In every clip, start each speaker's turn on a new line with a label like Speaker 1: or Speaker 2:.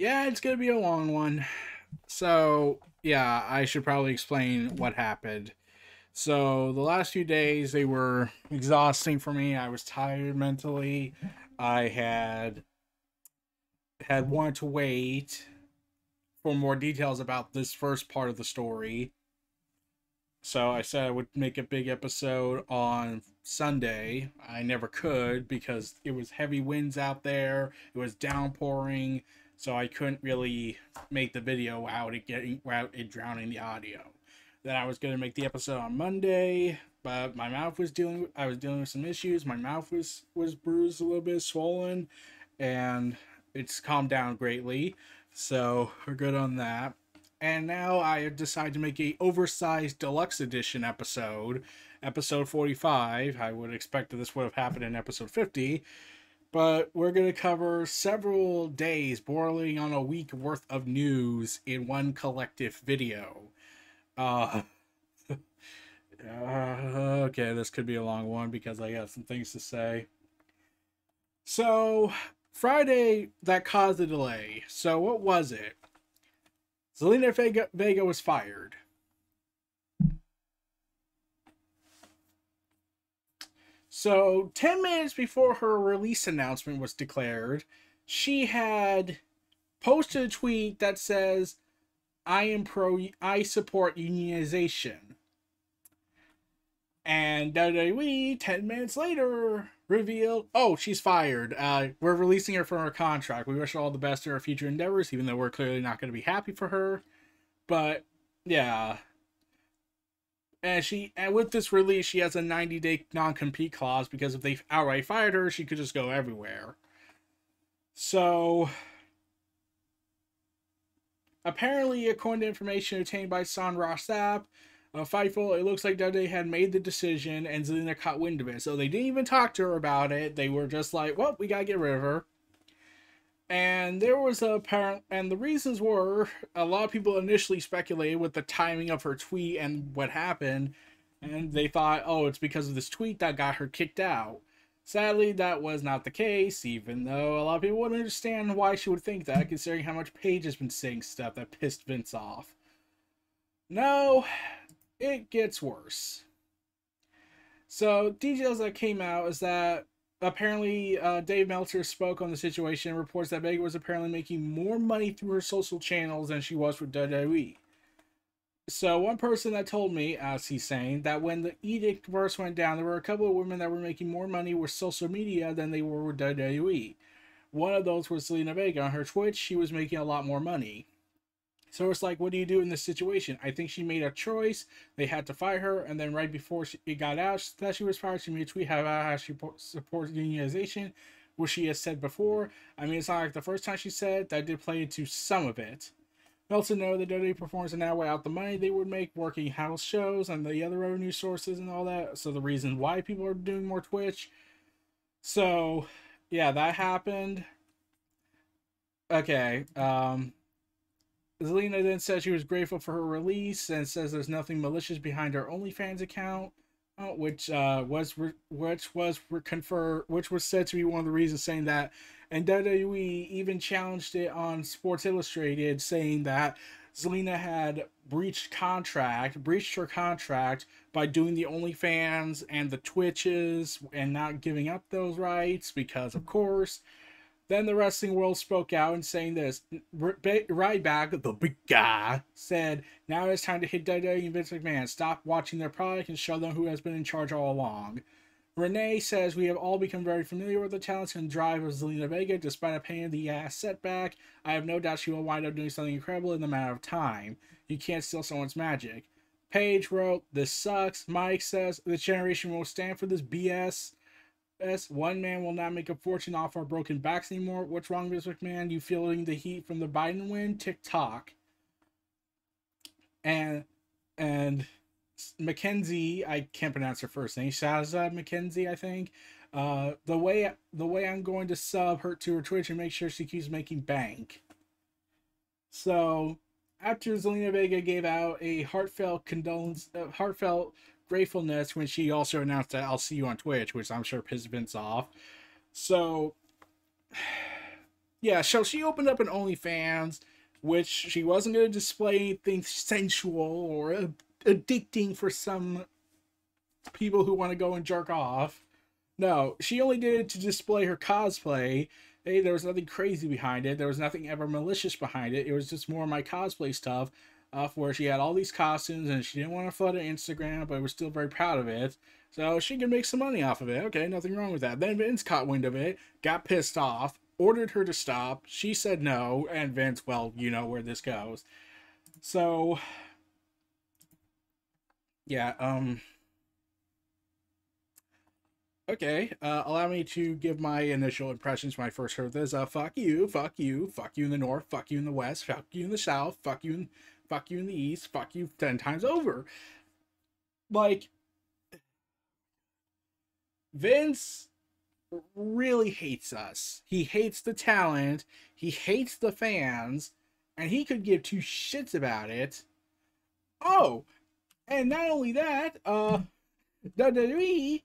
Speaker 1: Yeah, it's gonna be a long one. So, yeah, I should probably explain what happened. So, the last few days they were exhausting for me. I was tired mentally. I had wanted to wait for more details about this first part of the story. So, I said I would make a big episode on Sunday. I never could because it was heavy winds out there. It was downpouring, so I couldn't really make the video without it drowning the audio. Then I was gonna make the episode on Monday, but I was dealing with some issues. My mouth was bruised a little bit, swollen, and it's calmed down greatly. So we're good on that. And now I decided to make a oversized deluxe edition episode 45. I would expect that this would have happened in episode 50, but we're going to cover several days, bordering on a week worth of news in one collective video. Uh, okay, this could be a long one because I got some things to say. So, Friday, that caused the delay. So, what was it? Zelina Vega was fired. So, 10 minutes before her release announcement was declared, she had posted a tweet that says, I support unionization. And WWE, 10 minutes later, revealed, oh, she's fired. We're releasing her from her contract. We wish her all the best in her future endeavors, even though we're clearly not going to be happy for her. But, yeah. And with this release, she has a 90-day non-compete clause because if they outright fired her, she could just go everywhere. So, apparently, according to information obtained by Son Rossap, Fightful, it looks like WWE had made the decision and Zelina caught wind of it. So they didn't even talk to her about it. They were just like, well, we gotta get rid of her. And there was a apparent, and the reasons were a lot of people initially speculated with the timing of her tweet and what happened, and they thought, oh, it's because of this tweet that got her kicked out. Sadly, that was not the case, even though a lot of people wouldn't understand why she would think that, considering how much Paige has been saying stuff that pissed Vince off. No, it gets worse. So, details that came out is that apparently Dave Meltzer spoke on the situation and reports that Vega was apparently making more money through her social channels than she was with WWE. So, one person that told me, as he's saying, that when the edict first went down, there were a couple of women that were making more money with social media than they were with WWE. One of those was Zelina Vega. On her Twitch, she was making a lot more money. So it's like, what do you do in this situation? I think she made a choice. They had to fire her, and then right before it got out that she was fired, she made a tweet about how she supports unionization, which she has said before. I mean, it's not like the first time she said that did play into some of it. Meltzer know that WWE performers are now without the money they would make working house shows and the other revenue sources and all that. So the reason why people are doing more Twitch. So yeah, that happened. Okay. Zelina then said she was grateful for her release and says there's nothing malicious behind her OnlyFans account, which was said to be one of the reasons, saying that, and WWE even challenged it on Sports Illustrated, saying that Zelina had breached her contract by doing the OnlyFans and the Twitches and not giving up those rights because, of course. Then the wrestling world spoke out and saying this. Ryback, the big guy, said, now it's time to hit WWE and Vince McMahon. Stop watching their product and show them who has been in charge all along. Renee says, we have all become very familiar with the talents and drive of Zelina Vega. Despite a pain in the ass setback, I have no doubt she will wind up doing something incredible in the matter of time. You can't steal someone's magic. Paige wrote, this sucks. Mike says, this generation will stand for this BS. One man will not make a fortune off our broken backs anymore. What's wrong, Vince McMahon? You feeling the heat from the Biden win? TikTok. And Mackenzie, I can't pronounce her first name. Shaza Mackenzie, I think. The way I'm going to sub her to her Twitch and make sure she keeps making bank. So after Zelina Vega gave out a heartfelt gratefulness when she also announced that I'll see you on Twitch, which I'm sure pissed Vince off. So Yeah, so she opened up an OnlyFans, which she wasn't going to display anything sensual or addicting for some people who want to go and jerk off. No, she only did it to display her cosplay. Hey, there was nothing crazy behind it. There was nothing ever malicious behind it. It was just more my cosplay stuff, where she had all these costumes and she didn't want to flood her Instagram, but was still very proud of it. So she could make some money off of it. Okay, nothing wrong with that. Then Vince caught wind of it, got pissed off, ordered her to stop. She said no, and Vince, well, you know where this goes. So, yeah, okay, allow me to give my initial impressions when I first heard this. Fuck you, fuck you, fuck you in the north, fuck you in the west, fuck you in the south, fuck you in the east, fuck you 10 times over. Like, Vince really hates us. He hates the talent, he hates the fans, and he could give two shits about it. Oh, and not only that, WWE,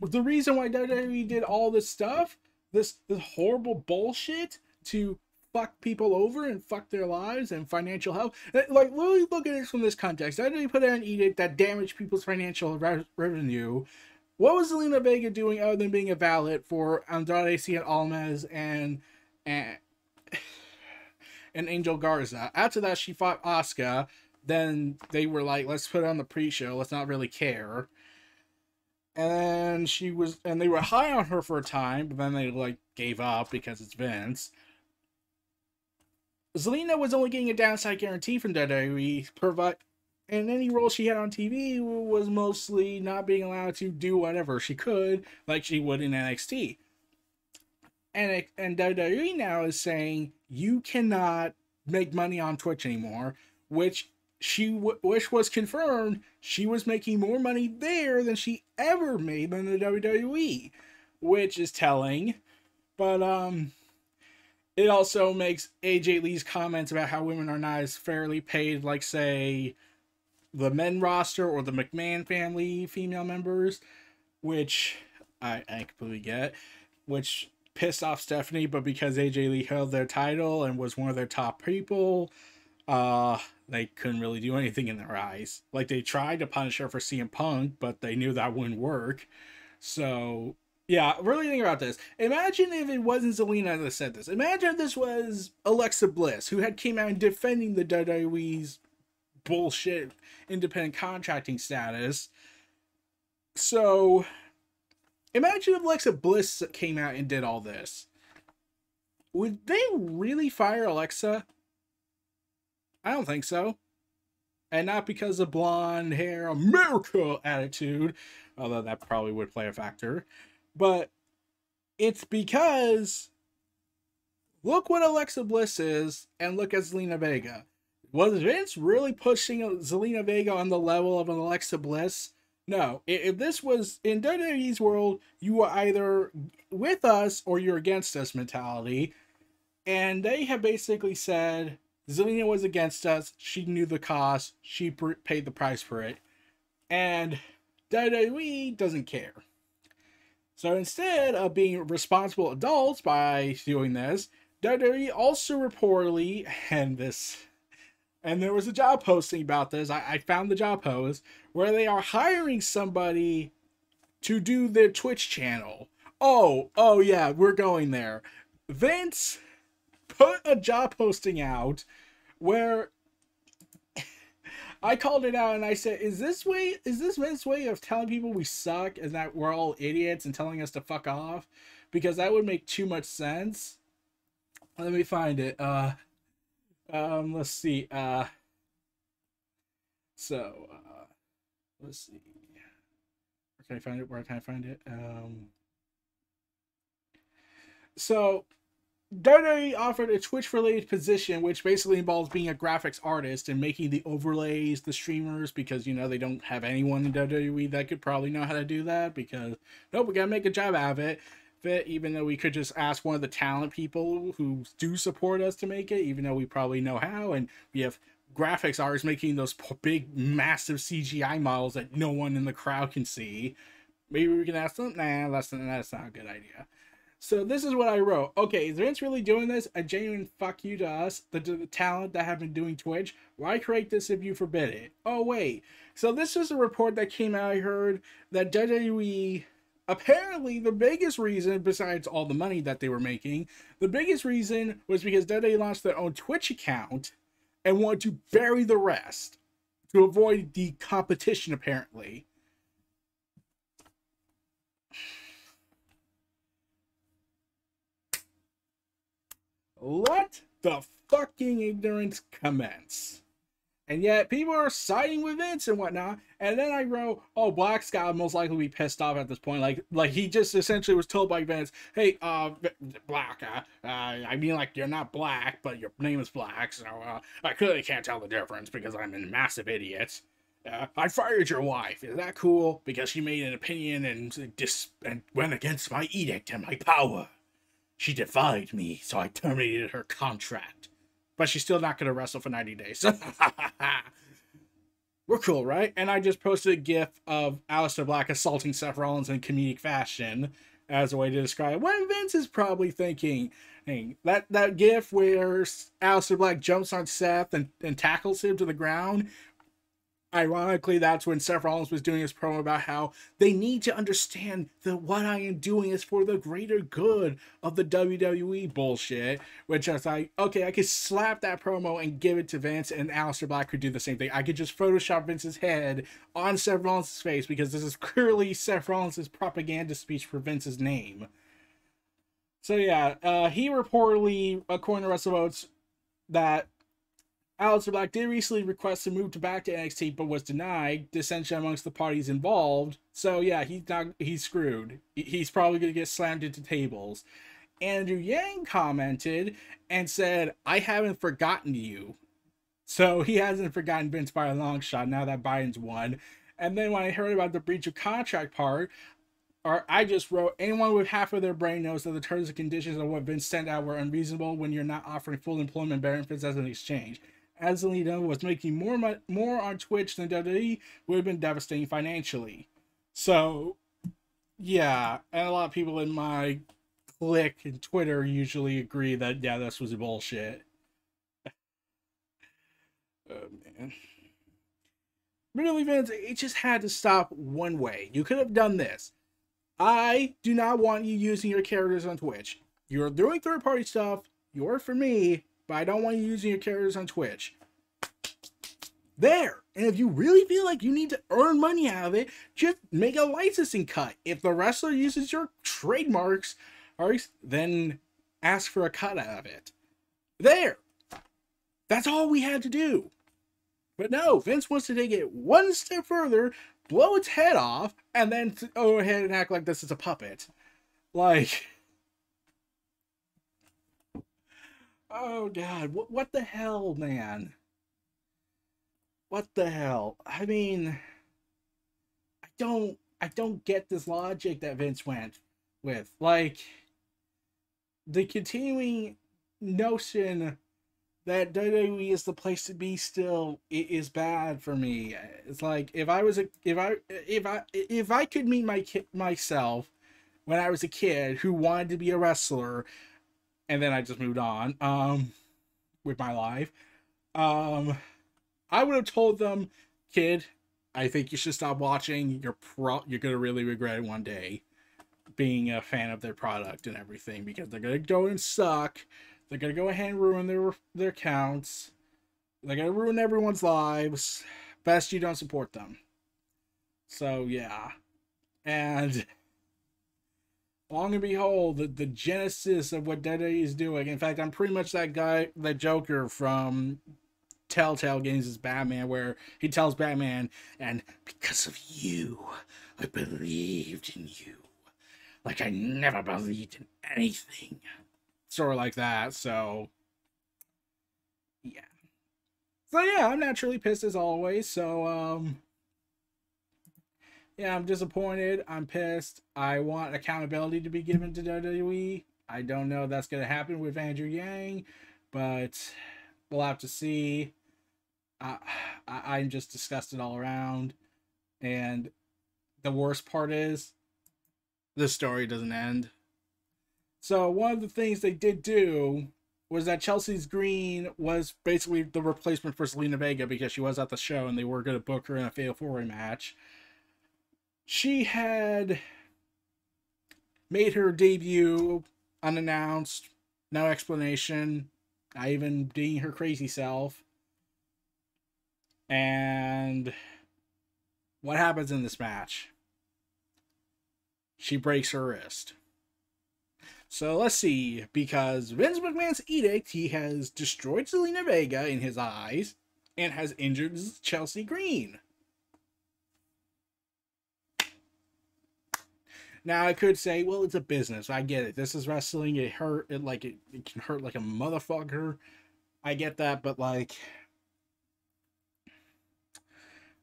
Speaker 1: the reason why WWE did all this stuff, this horrible bullshit to fuck people over and fuck their lives and financial health. Like, really look at it from this context. WWE put out an edict that damaged people's financial revenue. What was Zelina Vega doing other than being a valet for Andrade Cien Almas and Angel Garza? After that, she fought Asuka. Then they were like, let's put it on the pre-show. Let's not really care. And they were high on her for a time, but then they like gave up because it's Vince. Zelina was only getting a downside guarantee from WWE, and any role she had on TV was mostly not being allowed to do whatever she could, like she would in NXT. And WWE now is saying you cannot make money on Twitch anymore, which was confirmed. She was making more money there than she ever made in the WWE, which is telling. But it also makes AJ Lee's comments about how women are not as fairly paid, like say the men roster or the McMahon family female members, which I completely get, which pissed off Stephanie. But because AJ Lee held their title and was one of their top people, they couldn't really do anything in their eyes. Like, they tried to punish her for CM Punk, but they knew that wouldn't work. So, yeah, really think about this. Imagine if it wasn't Zelina that said this. Imagine if this was Alexa Bliss, who had came out and defending the WWE's bullshit independent contracting status. So, imagine if Alexa Bliss came out and did all this. Would they really fire Alexa? I don't think so. And not because of blonde hair America attitude, although that probably would play a factor. But it's because look what Alexa Bliss is and look at Zelina Vega. Was Vince really pushing Zelina Vega on the level of an Alexa Bliss? No. If this was in WWE's world, you were either with us or you're against us mentality. And they have basically said Zelina was against us. She knew the cost. She paid the price for it. And WWE doesn't care. So instead of being responsible adults by doing this, WWE also reportedly, and there was a job posting about this. I found the job post where they are hiring somebody to do their Twitch channel. Oh yeah, we're going there. Vince put a job posting out where I called it out and I said, is this Vince's way of telling people we suck and that we're all idiots and telling us to fuck off? Because that would make too much sense. Let me find it. Let's see. Let's see. Where can I find it? Where can I find it? So WWE offered a Twitch-related position, which basically involves being a graphics artist and making the overlays, the streamers, because, you know, they don't have anyone in WWE that could probably know how to do that, because, nope, we gotta make a job out of it, even though we could just ask one of the talent people who do support us to make it, even though we probably know how, and we have graphics artists making those big, massive CGI models that no one in the crowd can see. Maybe we can ask them? Nah, that's not a good idea. So this is what I wrote. Okay, is Vince really doing this? A genuine fuck you to us, the talent that have been doing Twitch. Why create this if you forbid it? Oh wait. So this is a report that came out. I heard that WWE, apparently the biggest reason, besides all the money that they were making, the biggest reason was because WWE launched their own Twitch account and wanted to bury the rest to avoid the competition. Apparently. Let the fucking ignorance commence. And yet people are siding with Vince and whatnot. And then I wrote, oh, Black's got most likely be pissed off at this point. Like he just essentially was told by Vince, hey, Black, I mean, like, you're not Black, but your name is Black, so I clearly can't tell the difference because I'm a massive idiot. I fired your wife. Is that cool? Because she made an opinion and went against my edict and my power. She defied me, so I terminated her contract. But she's still not going to wrestle for 90 days. We're cool, right? And I just posted a gif of Aleister Black assaulting Seth Rollins in comedic fashion as a way to describe what Vince is probably thinking. That gif where Aleister Black jumps on Seth and tackles him to the ground. Ironically, that's when Seth Rollins was doing his promo about how they need to understand that what I am doing is for the greater good of the WWE bullshit. Which I was like, okay, I could slap that promo and give it to Vince, and Aleister Black could do the same thing. I could just Photoshop Vince's head on Seth Rollins' face because this is clearly Seth Rollins' propaganda speech for Vince's name. So yeah, he reportedly, according to WrestleVotes, that Aleister Black did recently request to move back to NXT, but was denied, dissension amongst the parties involved. So yeah, he's screwed. He's probably going to get slammed into tables. Andrew Yang commented and said, I haven't forgotten you. So he hasn't forgotten Vince by a long shot now that Biden's won. And then when I heard about the breach of contract part, I just wrote, anyone with half of their brain knows that the terms and conditions of what Vince sent out were unreasonable when you're not offering full employment benefits as an exchange. As Zelina was making more on Twitch than WWE, would have been devastating financially. So, yeah, and a lot of people in my clique and Twitter usually agree that, yeah, this was bullshit. Oh, man. Really, Vince, it just had to stop one way. You could have done this. I do not want you using your characters on Twitch. You're doing third-party stuff. You're for me. But I don't want you using your characters on Twitch. There. And if you really feel like you need to earn money out of it, just make a licensing cut. If the wrestler uses your trademarks, then ask for a cut out of it. There. That's all we had to do. But no, Vince wants to take it one step further, blow its head off, and then go ahead and act like this is a puppet. Like... Oh God, what the hell, man? What the hell? I mean, I don't get this logic that Vince went with. Like, the continuing notion that WWE is the place to be still is bad for me. It's like if I could meet myself when I was a kid who wanted to be a wrestler. And then I just moved on with my life. I would have told them, kid, I think you should stop watching. You're gonna really regret it one day, being a fan of their product and everything, because they're gonna go and suck. They're gonna go ahead and ruin their accounts. They're gonna ruin everyone's lives. Best you don't support them. So yeah, and long and behold, the genesis of what WWE is doing. In fact, I'm pretty much that guy, the Joker from Telltale Games as Batman, where he tells Batman, and because of you, I believed in you. Like I never believed in anything. Sort of like that, so... yeah. So yeah, I'm naturally pissed as always, so, yeah, I'm disappointed. I'm pissed. I want accountability to be given to WWE. I don't know if that's going to happen with Andrew Yang, but we'll have to see. I'm just disgusted all around. And the worst part is, the story doesn't end. So one of the things they did do was that Chelsea's Green was basically the replacement for Zelina Vega because she was at the show and they were going to book her in a Fatal 4-Way match. She had made her debut unannounced, no explanation, not even being her crazy self. And what happens in this match? She breaks her wrist. So let's see, because Vince McMahon's edict, he has destroyed Zelina Vega in his eyes and has injured Chelsea Green. Now I could say, well, it's a business. I get it. This is wrestling. It hurt. It can hurt like a motherfucker. I get that, but like,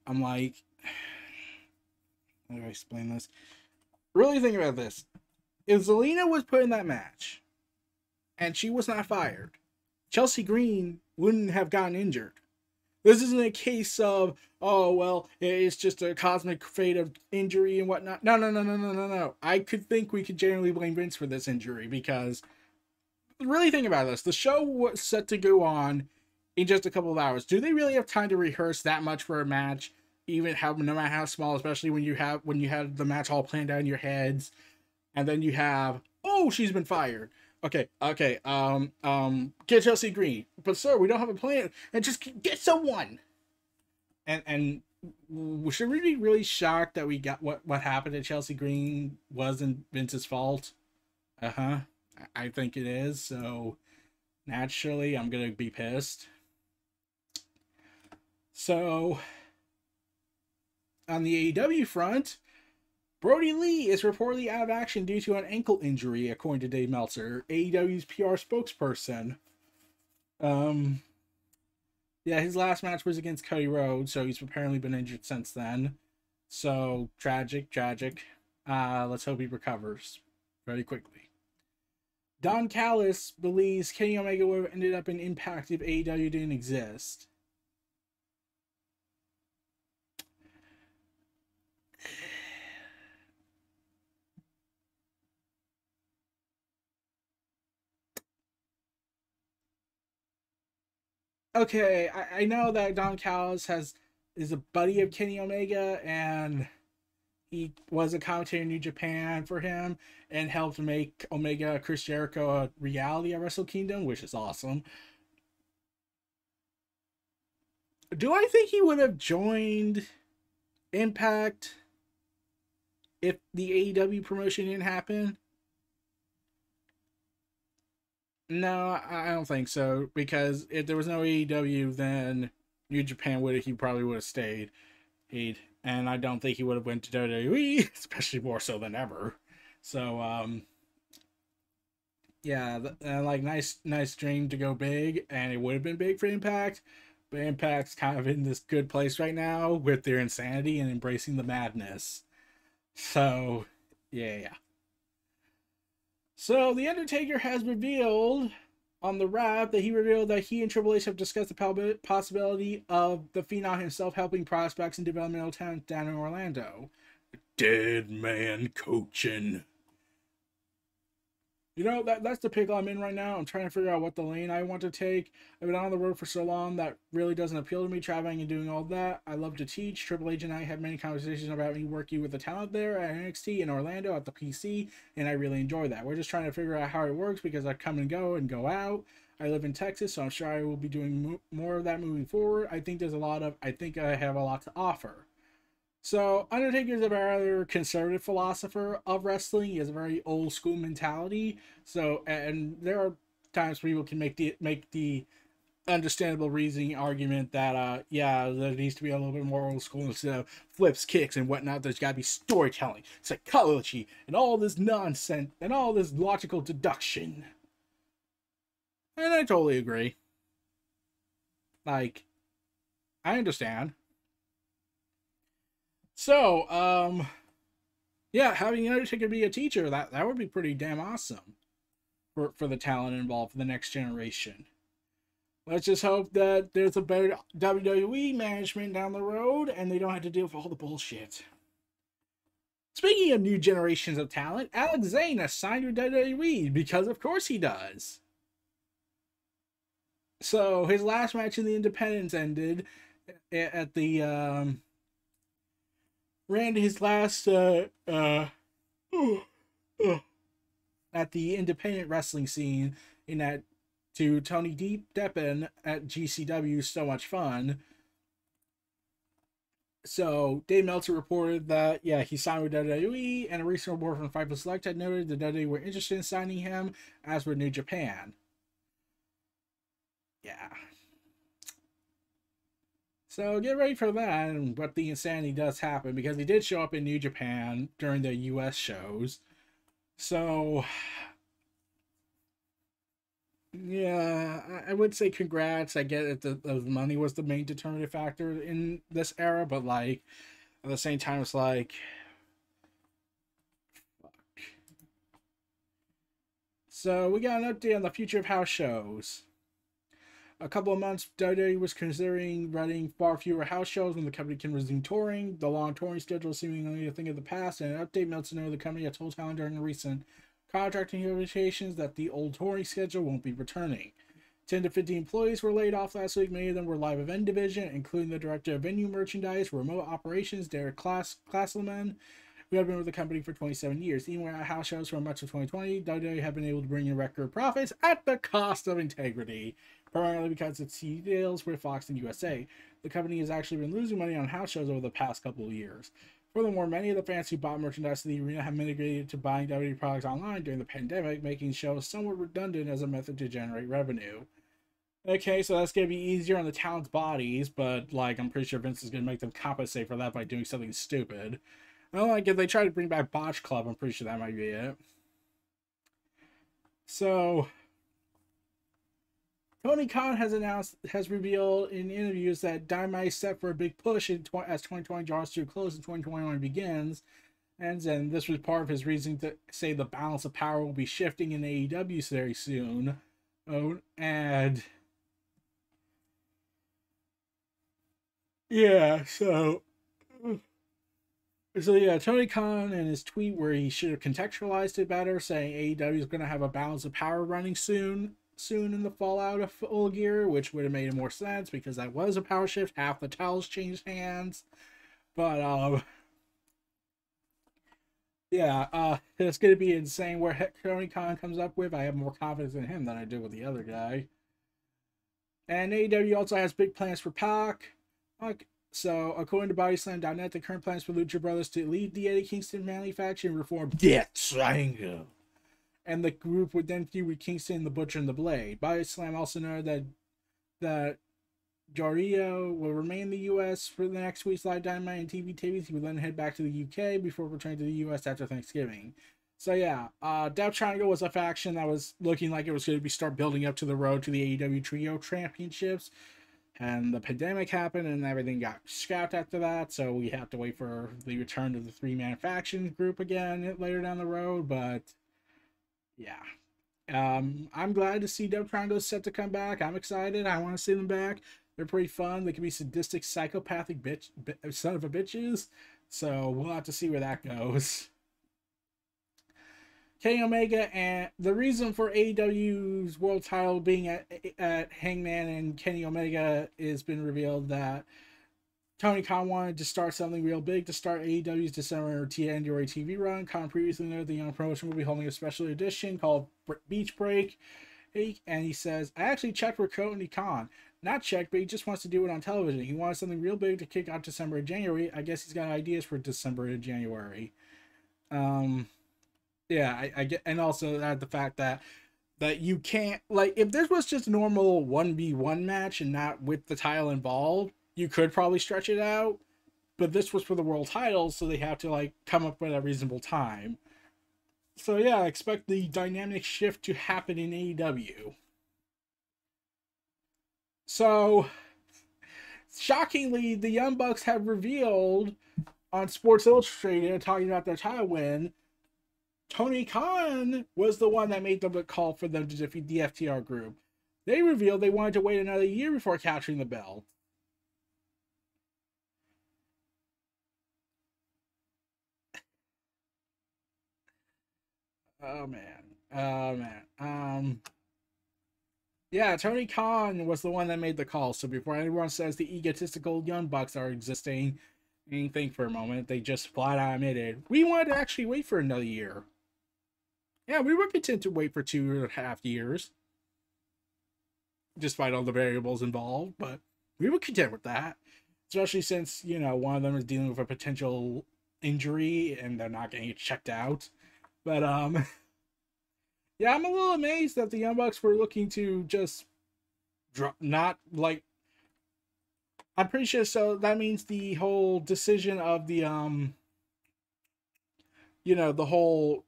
Speaker 1: I'm like, how do I explain this? Really think about this. If Zelina was put in that match and she was not fired, Chelsea Green wouldn't have gotten injured. This isn't a case of, oh, well, it's just a cosmic fate of injury and whatnot. No. I could think we could generally blame Vince for this injury because, really think about this. The show was set to go on in just a couple of hours. Do they really have time to rehearse that much for a match? Even no matter how small, especially when you have the match all planned out in your heads, and then you have, oh, she's been fired. Okay, get Chelsea Green. But sir, we don't have a plan. And just get someone. And should we be really shocked that we got what happened to Chelsea Green wasn't Vince's fault? I think it is. So naturally, I'm gonna be pissed. So on the AEW front, Brody Lee is reportedly out of action due to an ankle injury, according to Dave Meltzer, AEW's PR spokesperson. Yeah, his last match was against Cody Rhodes, so he's apparently been injured since then. So, tragic. Let's hope he recovers very quickly. Don Callis believes Kenny Omega would have ended up in Impact if AEW didn't exist. Okay, I know that Don Callis is a buddy of Kenny Omega, and he was a commentator in New Japan for him and helped make Omega Chris Jericho a reality at Wrestle Kingdom, which is awesome. Do I think he would have joined Impact if the AEW promotion didn't happen? No, I don't think so, because if there was no AEW, then New Japan he probably would have stayed. And I don't think he would have went to WWE, especially more so than ever. So, yeah, like nice dream to go big, and it would have been big for Impact, but Impact's kind of in this good place right now with their insanity and embracing the madness. So, yeah. So, The Undertaker has revealed on the wrap that he and Triple H have discussed the possibility of the Phenom himself helping prospects in developmental talent down in Orlando. Dead man coaching. You know, that's the pickle I'm in right now. I'm trying to figure out what the lane I want to take. I've been on the road for so long that really doesn't appeal to me, traveling and doing all that. I love to teach. Triple H and I had many conversations about me working with the talent there at NXT in Orlando at the PC, and I really enjoy that. We're just trying to figure out how it works because I come and go out. I live in Texas, so I'm sure I will be doing more of that moving forward. I think I have a lot to offer. So, Undertaker is a rather conservative philosopher of wrestling. He has a very old school mentality. So, and there are times people can make the understandable reasoning argument that, yeah, there needs to be a little bit more old school instead of flips, kicks, and whatnot. There's got to be storytelling, psychology, and all this nonsense, and all this logical deduction. And I totally agree. Like, I understand. So, yeah, having the Undertaker be a teacher, that would be pretty damn awesome for the talent involved for the next generation. Let's just hope that there's a better WWE management down the road and they don't have to deal with all the bullshit. Speaking of new generations of talent, Zelina signed with WWE because of course he does. So his last match in the Independents ended at the ran his last at the independent wrestling scene in that to Tony Deppen at GCW So Much Fun. So Dave Meltzer reported that he signed with WWE, and a recent report from Fightful Select had noted that WWE were interested in signing him, as were New Japan. Yeah. So get ready for that, and what the insanity does happen, because he did show up in New Japan during the US shows. So yeah, I would say congrats. I get it, the money was the main determinative factor in this era, but like at the same time, it's like, fuck. So we got an update on the future of house shows. A couple of months, WWE was considering running far fewer house shows when the company can resume touring. The long touring schedule is seemingly a thing of the past, and an update melts to know the company had told talent during the recent contracting negotiations that the old touring schedule won't be returning. 10 to 50 employees were laid off last week. Many of them were live event division, including the director of venue merchandise, remote operations, Derek Klasselman, who had been with the company for 27 years. Even without house shows for much of 2020, WWE have been able to bring in record profits at the cost of integrity, primarily because of its deals with Fox and USA. The company has actually been losing money on house shows over the past couple of years. Furthermore, many of the fans who bought merchandise in the arena have migrated to buying WWE products online during the pandemic, making shows somewhat redundant as a method to generate revenue. Okay, so that's going to be easier on the talent's bodies, but like I'm pretty sure Vince is going to make them compensate for that by doing something stupid. Well, like if they try to bring back Botch Club, I'm pretty sure that might be it. So Tony Khan has revealed in interviews that Dynamite is set for a big push as 2020 draws to a close and 2021 begins. And then this was part of his reason to say the balance of power will be shifting in AEW very soon. Oh, and yeah, so yeah, Tony Khan in his tweet where he should have contextualized it better, saying AEW is going to have a balance of power running soon in the fallout of Full Gear, which would have made more sense because that was a power shift. Half the titles changed hands, but yeah, it's going to be insane where Tony Khan comes up with. I have more confidence in him than I do with the other guy. And AEW also has big plans for Pac. So, according to BodySlam.net, the current plans for Lucha Brothers to lead the Eddie Kingston Manly faction and reform Death Triangle. And the group would then feud with Kingston, the Butcher, and the Blade. BodySlam also noted that Jorio will remain in the U.S. for the next week's live Dynamite and TV tapings. He will then head back to the U.K. before returning to the U.S. after Thanksgiving. So yeah, Death Triangle was a faction that was looking like it was going to start building up to the road to the AEW Trio Championships. And the pandemic happened and everything got scrapped after that. So we have to wait for the return of the three-man faction group again later down the road. But yeah. I'm glad to see Death Triangle set to come back. I'm excited. I want to see them back. They're pretty fun. They can be sadistic, psychopathic son of a bitches. So we'll have to see where that goes. Kenny Omega, and the reason for AEW's world title being at Hangman and Kenny Omega has been revealed that Tony Khan wanted to start something real big to start AEW's December January TV run. Khan previously noted the young promotion will be holding a special edition called Beach Break. And he says, I actually checked with Tony Khan. Not checked, but he just wants to do it on television. He wanted something real big to kick out December and January. I guess he's got ideas for December and January. Yeah, I get, and also the fact that you can't, like, if this was just a normal 1v1 match and not with the title involved, you could probably stretch it out, but this was for the world title, so they have to, like, come up with a reasonable time. So yeah, I expect the dynamic shift to happen in AEW. So, shockingly, the Young Bucks have revealed on Sports Illustrated, talking about their title win, Tony Khan was the one that made the call for them to defeat the FTR group. They revealed they wanted to wait another year before capturing the belt. Oh man. Oh man. Yeah, Tony Khan was the one that made the call. So before anyone says the egotistical Young Bucks are existing, think for a moment. They just flat out admitted we wanted to actually wait for another year. Yeah, we were content to wait for 2.5 years, despite all the variables involved. But we were content with that, especially since one of them is dealing with a potential injury and they're not getting it checked out. But yeah, I'm a little amazed that the Young Bucks were looking to just drop, not like. I'm pretty sure. So that means the whole decision of the the whole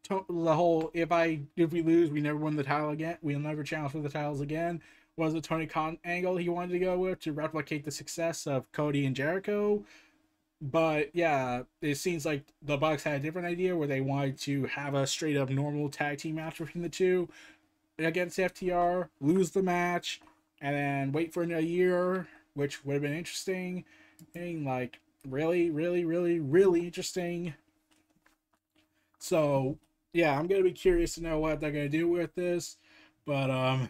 Speaker 1: if we lose, we never win the title again. We'll never challenge for the titles again. Was the Tony Khan angle he wanted to go with to replicate the success of Cody and Jericho. But yeah, it seems like the Bucks had a different idea where they wanted to have a straight up normal tag team match between the two against FTR, lose the match, and then wait for another year, which would have been interesting. And like really, really, really, really interesting. So yeah, I'm gonna be curious to know what they're gonna do with this. But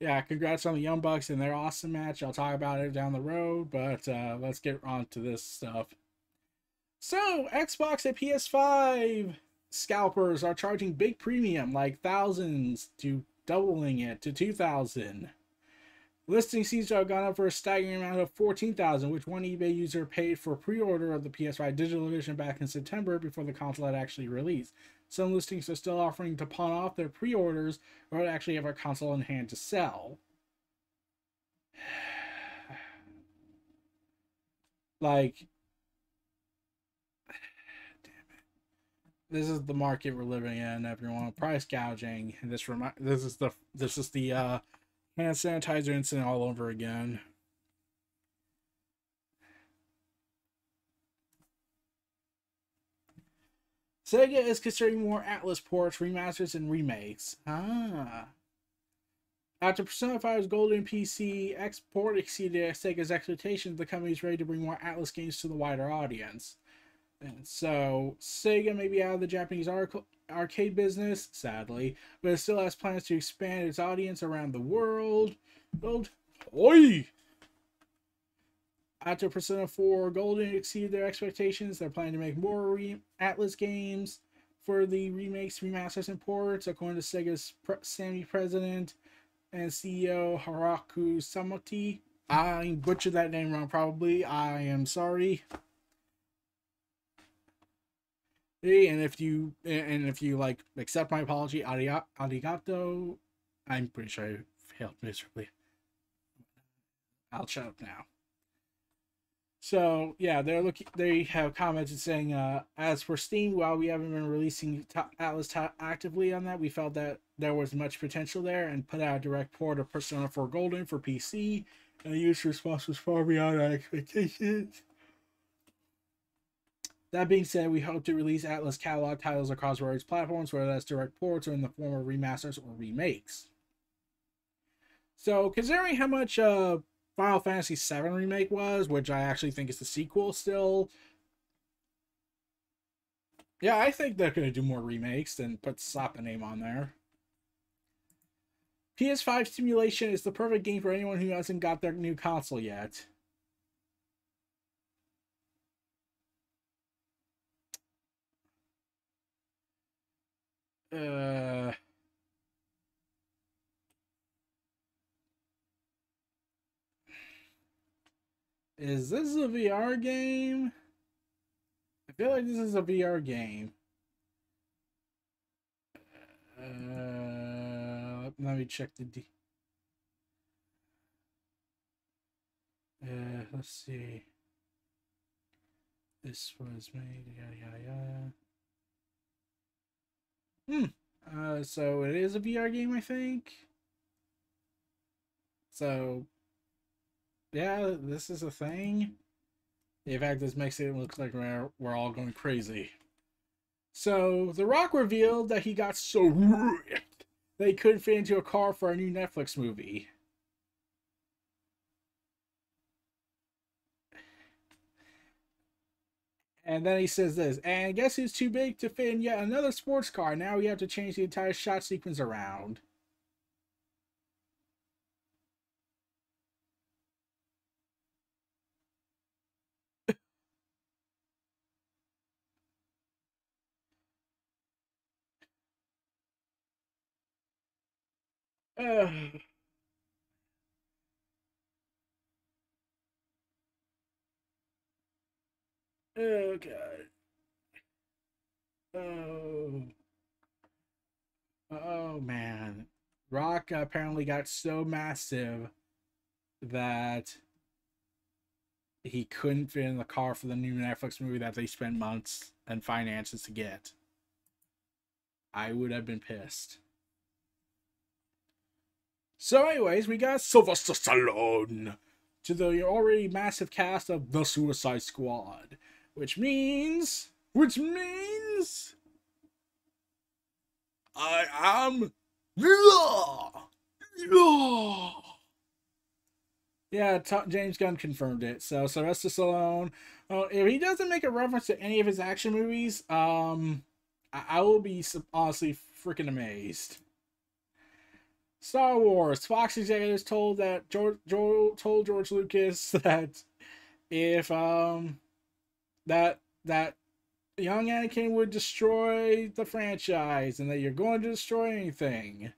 Speaker 1: yeah, congrats on the Young Bucks and their awesome match. I'll talk about it down the road, but let's get on to this stuff. So Xbox and PS5 scalpers are charging big premium, like thousands, to doubling it to 2,000. Listing seems to have gone up for a staggering amount of 14,000, which one eBay user paid for pre-order of the PS5 digital edition back in September before the console had actually released. Some listings are still offering to pawn off their pre-orders or actually have a console in hand to sell. Like, this is the market we're living in, everyone. Price gouging. This is the hand sanitizer incident all over again. Sega is considering more Atlas ports, remasters, and remakes. After Persona 5's Golden PC export exceeded Sega's expectations, the company is ready to bring more Atlas games to the wider audience. And so, Sega may be out of the Japanese arcade business, sadly, but it still has plans to expand its audience around the world. Oi! After Persona 4 Golden exceeded their expectations, they're planning to make more Atlas games for the remakes, remasters, and ports, according to Sega's president and CEO Haraku Samoti. I butchered that name wrong, probably. I am sorry. And if you like accept my apology, arigato. I'm pretty sure I failed miserably. I'll shut up now. So yeah, they have commented saying, as for Steam, while we haven't been releasing Atlas actively on that, we felt that there was much potential there and put out a direct port of Persona 4 Golden for PC, and the user response was far beyond our expectations. That being said, we hope to release Atlas catalog titles across various platforms, whether that's direct ports or in the form of remasters or remakes. So, considering how much Final Fantasy VII Remake was, which I actually think is the sequel still, yeah, I think they're going to do more remakes than slap a name on there. PS5 Simulation is the perfect game for anyone who hasn't got their new console yet. Is this a VR game? I feel like this is a VR game. Let me check the let's see. This was made, yada yada. So it is a VR game, I think. So yeah, this is a thing. In fact, this makes it look like we're all going crazy. So The Rock revealed that he got so ripped that he couldn't fit into a car for a new Netflix movie. And then he says this, and guess who's too big to fit in yet another sports car? Now we have to change the entire shot sequence around. Oh, oh god. Oh. Oh man. Rock apparently got so massive that he couldn't fit in the car for the new Netflix movie that they spent months and finances to get. I would have been pissed. So, anyways, we got Sylvester Stallone to the already massive cast of The Suicide Squad, which means I am yeah, James Gunn confirmed it. So Sylvester Stallone, if he doesn't make a reference to any of his action movies, I will be honestly freaking amazed. Star Wars. Fox executives told that George Lucas that if that young Anakin would destroy the franchise and that you're going to destroy anything.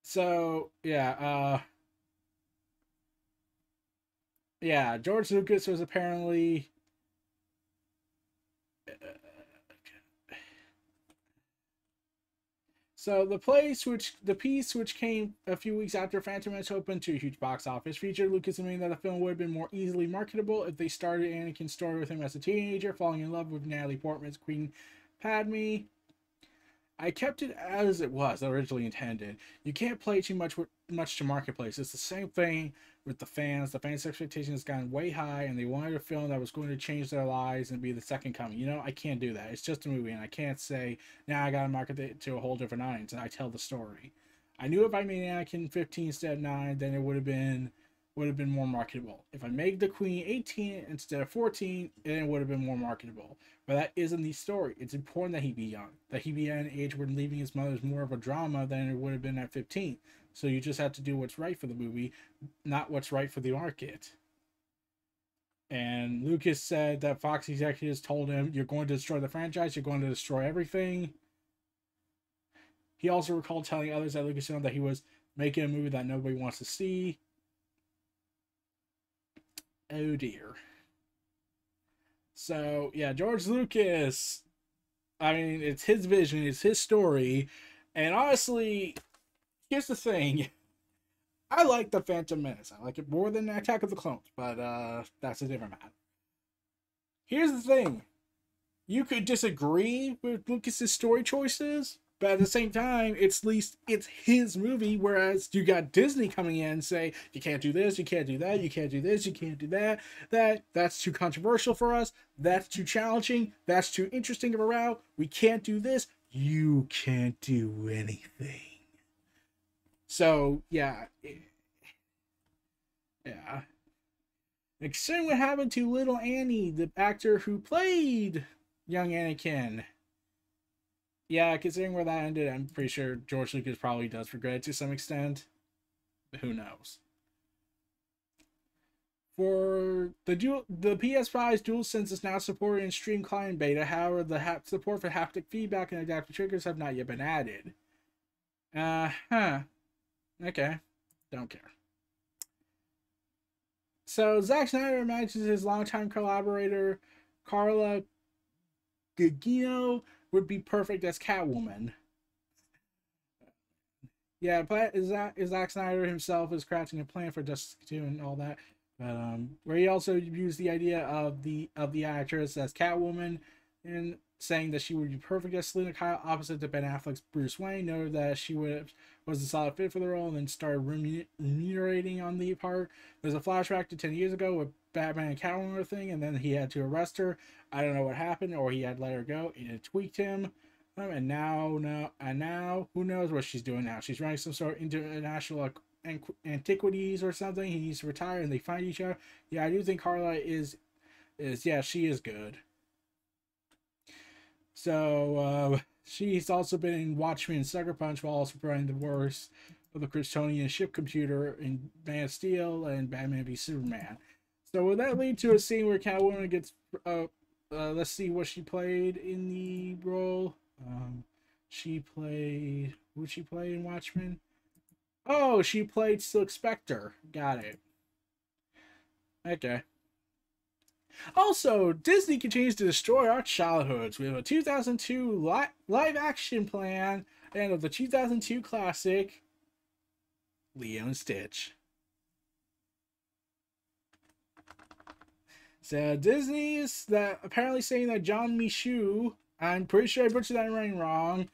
Speaker 1: So yeah, George Lucas was apparently so the piece which came a few weeks after Phantom Menace opened to a huge box office featured Lucas admitting that the film would have been more easily marketable if they started Anakin's story with him as a teenager falling in love with Natalie Portman's Queen Padme. I kept it as it was originally intended. You can't play too much to marketplace. It's the same thing with the fans. The fans' expectations has gotten way high, and they wanted a film that was going to change their lives and be the second coming. You know, I can't do that. It's just a movie, and I can't say now I gotta market it to a whole different audience. And I tell the story. I knew if I made Anakin 15 instead of 9, then it would have been more marketable. If I made the Queen 18 instead of 14, then it would have been more marketable. But that isn't the story. It's important that he be young, that he be at an age where leaving his mother is more of a drama than it would have been at 15. So you just have to do what's right for the movie, not what's right for the market. And Lucas said that Fox executives told him, "You're going to destroy the franchise. You're going to destroy everything." He also recalled telling others at Lucasfilm that he was making a movie that nobody wants to see. Oh dear. So yeah, George Lucas. I mean, it's his vision, it's his story, and honestly, here's the thing: I like the Phantom Menace. I like it more than Attack of the Clones, but that's a different matter. Here's the thing: you could disagree with Lucas's story choices, but at the same time, it's at least it's his movie. Whereas you got Disney coming in and say you can't do this, you can't do that, you can't do this, you can't do that. That's too controversial for us. That's too challenging. That's too interesting of a route. We can't do this. You can't do anything. So yeah. Considering what happened to little Annie, the actor who played young Anakin. Yeah, considering where that ended, I'm pretty sure George Lucas probably does regret it to some extent. But who knows? For the PS5's DualSense is now supported in Stream Client Beta. However, the support for haptic feedback and adaptive triggers have not yet been added. Okay. Don't care. So Zack Snyder imagines his longtime collaborator Carla Gugino would be perfect as Catwoman. Yeah, but Zack Snyder himself is crafting a plan for Justice 2 and all that. But where he also used the idea of the actress as Catwoman and saying that she would be perfect as Selina Kyle opposite to Ben Affleck's Bruce Wayne, noted that she was a solid fit for the role and then started remunerating on the part. There's a flashback to 10 years ago with Batman and Catwoman thing, and then he had to arrest her. I don't know what happened, or he had let her go and it tweaked him. And now, who knows what she's doing now? She's running some sort of international antiquities or something. He needs to retire, and they find each other. Yeah, I do think Carla is yeah, she is good. So she's also been in Watchmen and Sucker Punch, while also providing the voice of the Kryptonian ship computer in Man of Steel and Batman v Superman. So will that lead to a scene where Catwoman gets let's see what she played in the role. She played, who she played in Watchmen? Oh, she played Silk Spectre. Got it. Okay. Also, Disney continues to destroy our childhoods. We have a 2002 live action plan and of the 2002 classic Leo and Stitch. So Disney is apparently saying that John Michu, I'm pretty sure I butchered that name wrong,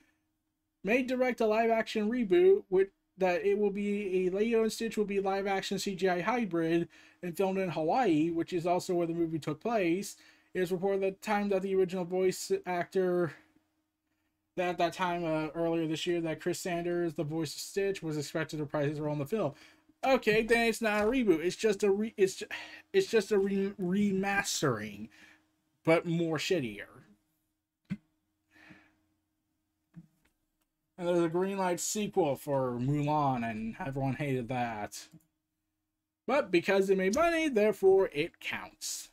Speaker 1: may direct a live action reboot with that it will be a Leo and Stitch will be live action CGI hybrid and filmed in Hawaii, which is also where the movie took place. It is reported that the time that the original voice actor that at that time earlier this year that Chris Sanders, the voice of Stitch, was expected to reprise his role in the film. Okay, then it's not a reboot. It's just a remastering, but more shittier. And there's a green light sequel for Mulan, and everyone hated that. But because it made money, therefore it counts.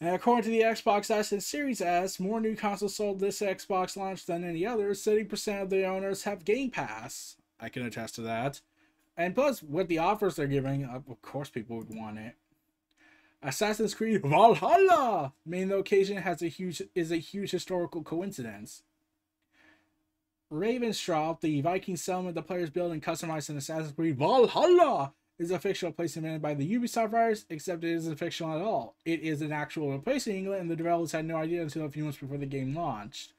Speaker 1: And according to the Xbox S and Series S, more new consoles sold this Xbox launch than any other. 70% of the owners have Game Pass. I can attest to that. And plus, with the offers they're giving, of course people would want it. Assassin's Creed Valhalla main location is a huge historical coincidence. Ravenstrout, the Viking settlement the players build and customize in Assassin's Creed Valhalla, is a fictional place invented by the Ubisoft writers, except it isn't fictional at all. It is an actual place in England, and the developers had no idea until a few months before the game launched.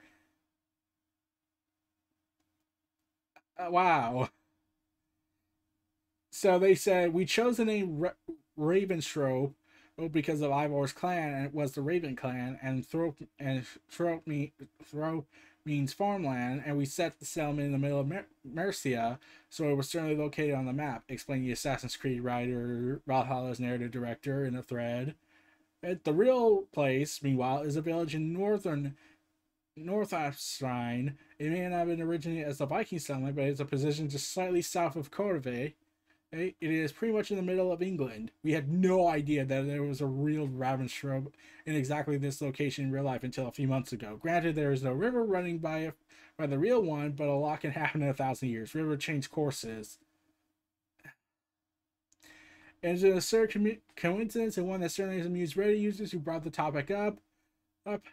Speaker 1: Wow. So they said, we chose the name Ravenstrout because of Ivor's clan, and it was the Raven clan, and throat means farmland, and we set the settlement in the middle of Mercia, so it was certainly located on the map, explained the Assassin's Creed writer, Valhalla's narrative director, in a thread. The real place, meanwhile, is a village in Northamptonshire. It may not have been originated as a Viking settlement, but it's a position just slightly south of Cordoue. It is pretty much in the middle of England. We had no idea that there was a real Ravenstrout in exactly this location in real life until a few months ago. Granted, there is no river running by the real one, but a lot can happen in 1,000 years. River change courses. And it's an absurd coincidence, and one that certainly has amused Reddit users who brought the topic up.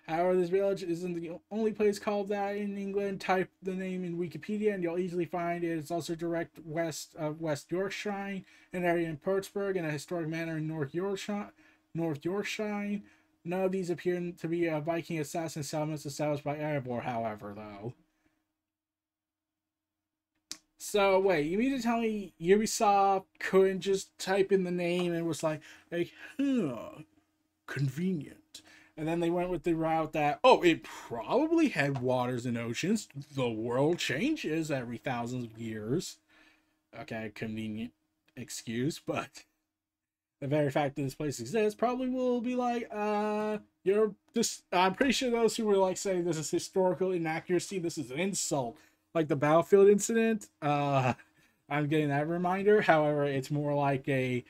Speaker 1: However, this village isn't the only place called that in England. Type the name in Wikipedia and you'll easily find it. It's also direct west of West Yorkshire, an area in Pittsburgh, and a historic manor in North Yorkshire. None of these appear to be Viking assassin settlements established by Ivor, however, though. So, wait, you mean to tell me Ubisoft couldn't just type in the name and was like, convenient. And then they went with the route that, it probably had waters and oceans. The world changes every thousands of years. Okay, convenient excuse, but the very fact that this place exists probably will be like, I'm pretty sure those who were like saying this is historical inaccuracy, this is an insult. Like the Battlefield incident, I'm getting that reminder. However, it's more like this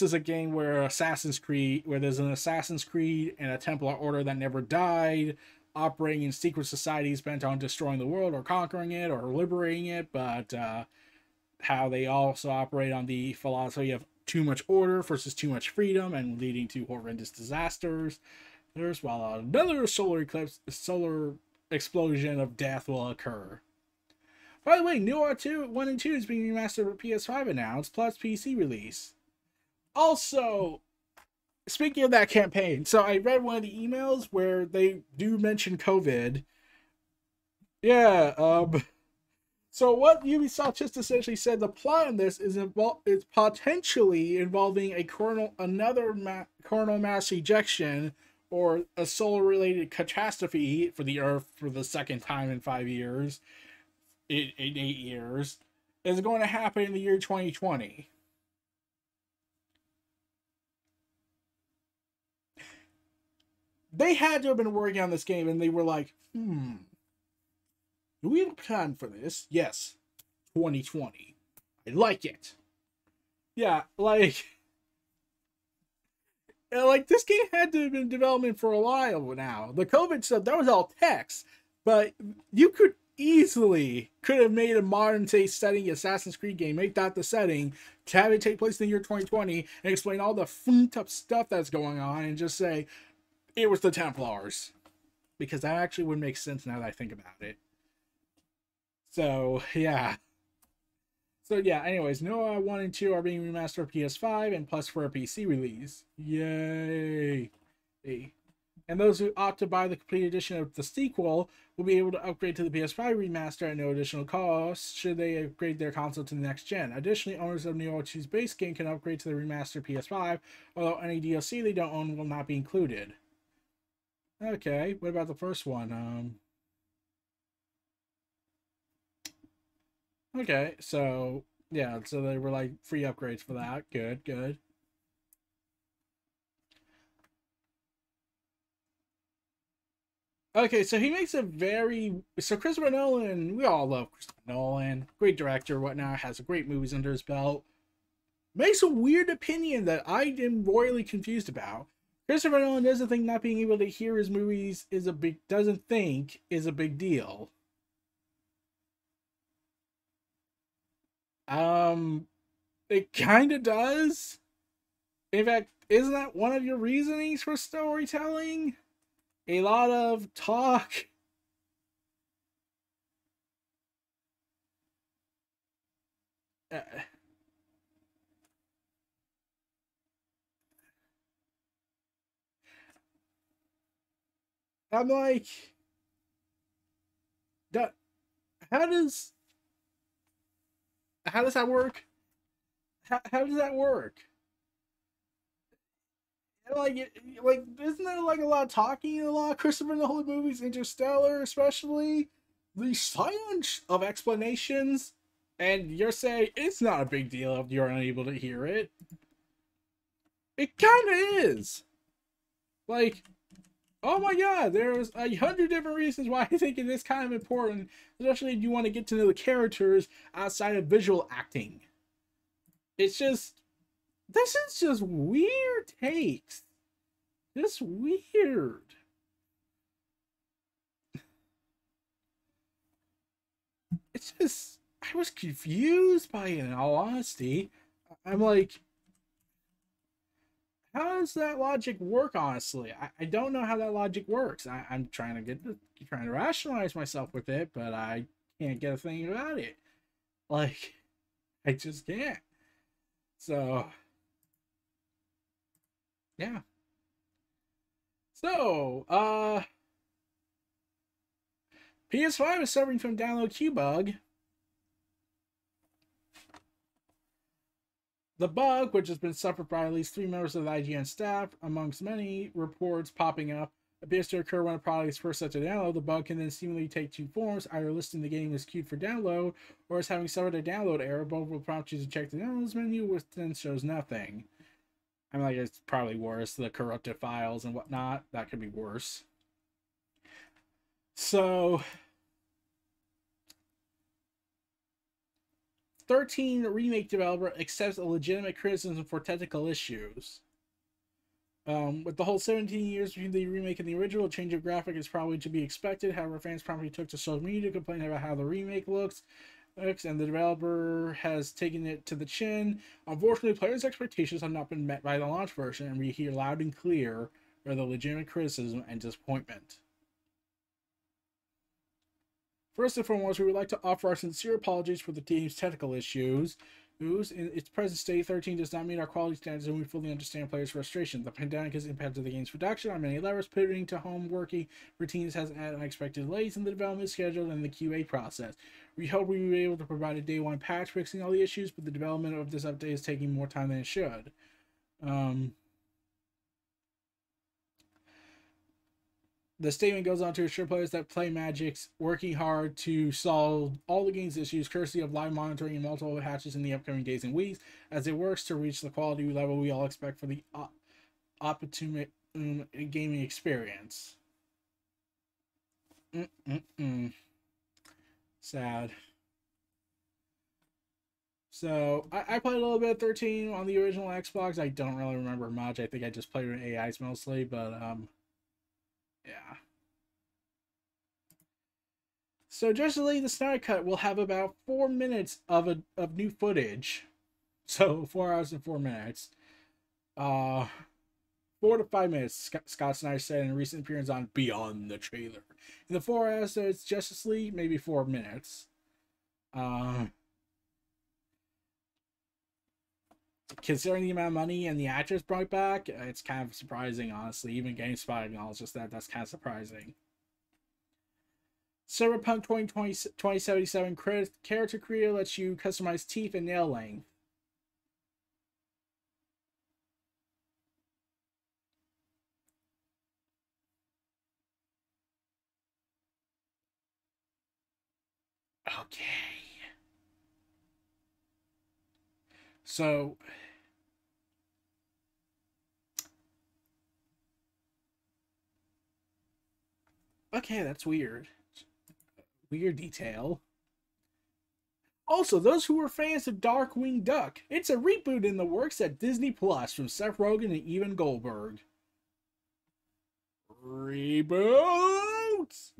Speaker 1: is a game where there's an Assassin's Creed and a Templar Order that never died, operating in secret societies bent on destroying the world or conquering it or liberating it, but how they also operate on the philosophy of too much order versus too much freedom and leading to horrendous disasters. While another solar explosion of death will occur. By the way, New War 1 and 2 is being remastered for PS5 announced, plus PC release. Also, speaking of that campaign, so I read one of the emails where they do mention COVID. Yeah, so what Ubisoft just essentially said, the plot in this is potentially involving another coronal mass ejection or a solar-related catastrophe for the Earth for the second time in 5 years, in 8 years, is going to happen in the year 2020. They had to have been working on this game, and they were like, do we have a plan for this? Yes. 2020. I like it. Yeah, like this game had to have been in development for a while now. The COVID stuff, that was all text, but you could have made a modern day setting Assassin's Creed game, make that the setting, to have it take place in the year 2020, and explain all the funked up stuff that's going on, and just say it was the Templars, because that actually would make sense now that I think about it. So yeah. So yeah, anyways, Noah 1 and 2 are being remastered for PS5 and plus for a PC release. Yay! Hey. And those who opt to buy the complete edition of the sequel will be able to upgrade to the PS5 remaster at no additional cost should they upgrade their console to the next gen. Additionally, owners of Neo 2's base game can upgrade to the remastered PS5, although any DLC they don't own will not be included. Okay, what about the first one? Okay, so yeah, so they were like free upgrades for that. Good, good. Okay, so he makes a very Christopher Nolan. We all love Christopher Nolan, great director, whatnot. Has great movies under his belt. Makes a weird opinion that I am royally confused about. Christopher Nolan doesn't think not being able to hear his movies is a big deal. Um, it kind of does. In fact, isn't that one of your reasonings for storytelling? A lot of talk. Uh, I'm like, how does that work? How does that work? Like isn't there like a lot of talking in a lot of Christopher Nolan movies, Interstellar especially? The silence of explanations, and you're saying it's not a big deal if you're unable to hear it. It kind of is. Like, oh my god, there's 100 different reasons why I think it is kind of important, especially if you want to get to know the characters outside of visual acting. It's just, this is just weird takes. Just weird. It's just, I was confused by it in all honesty. I'm like, how does that logic work, honestly? I don't know how that logic works. I'm trying to rationalize myself with it, but I can't get a thing about it. Like, I just can't. So, yeah. So, PS5 is suffering from download queue bug. The bug, which has been suffered by at least 3 members of the IGN staff, amongst many reports popping up, appears to occur when a product is first set to download. The bug can then seemingly take two forms, either listing the game as queued for download, or as having suffered a download error. Both will prompt you to check the downloads menu, which then shows nothing. I mean, like, it's probably worse. The corrupted files and whatnot, that could be worse. So, 13 remake developer accepts a legitimate criticism for technical issues. With the whole 17 years between the remake and the original, a change of graphic is probably to be expected. However, fans promptly took to social media to complain about how the remake looks, and the developer has taken it to the chin. Unfortunately, players' expectations have not been met by the launch version, and we hear loud and clear the legitimate criticism and disappointment. First and foremost, we would like to offer our sincere apologies for the team's technical issues. In its present state, 13 does not meet our quality standards, and we fully understand players' frustration. The pandemic has impacted the game's production on many levels. Pivoting to home working routines has added unexpected delays in the development schedule and the QA process. We hope we will be able to provide a day one patch fixing all the issues, but the development of this update is taking more time than it should. The statement goes on to assure players that play Magic's working hard to solve all the game's issues, courtesy of live monitoring and multiple patches in the upcoming days and weeks, as it works to reach the quality level we all expect for the optimum gaming experience. Sad. So I played a little bit of 13 on the original Xbox. I don't really remember much. I think I just played with AIs mostly, but yeah. So Justice League the Snyder Cut will have about 4 minutes of new footage. So 4 hours and 4 minutes. 4 to 5 minutes, Scott Snyder said in a recent appearance on Beyond the Trailer. In the 4 hours it's Justice League, maybe 4 minutes. Considering the amount of money and the actors brought back, it's kind of surprising, honestly. Even GameSpot acknowledges that's kind of surprising. Cyberpunk 2077 character creator lets you customize teeth and nail length. Okay. So, okay, that's weird. Weird detail. Also, those who were fans of Darkwing Duck, it's a reboot in the works at Disney Plus from Seth Rogen and Evan Goldberg. Reboots!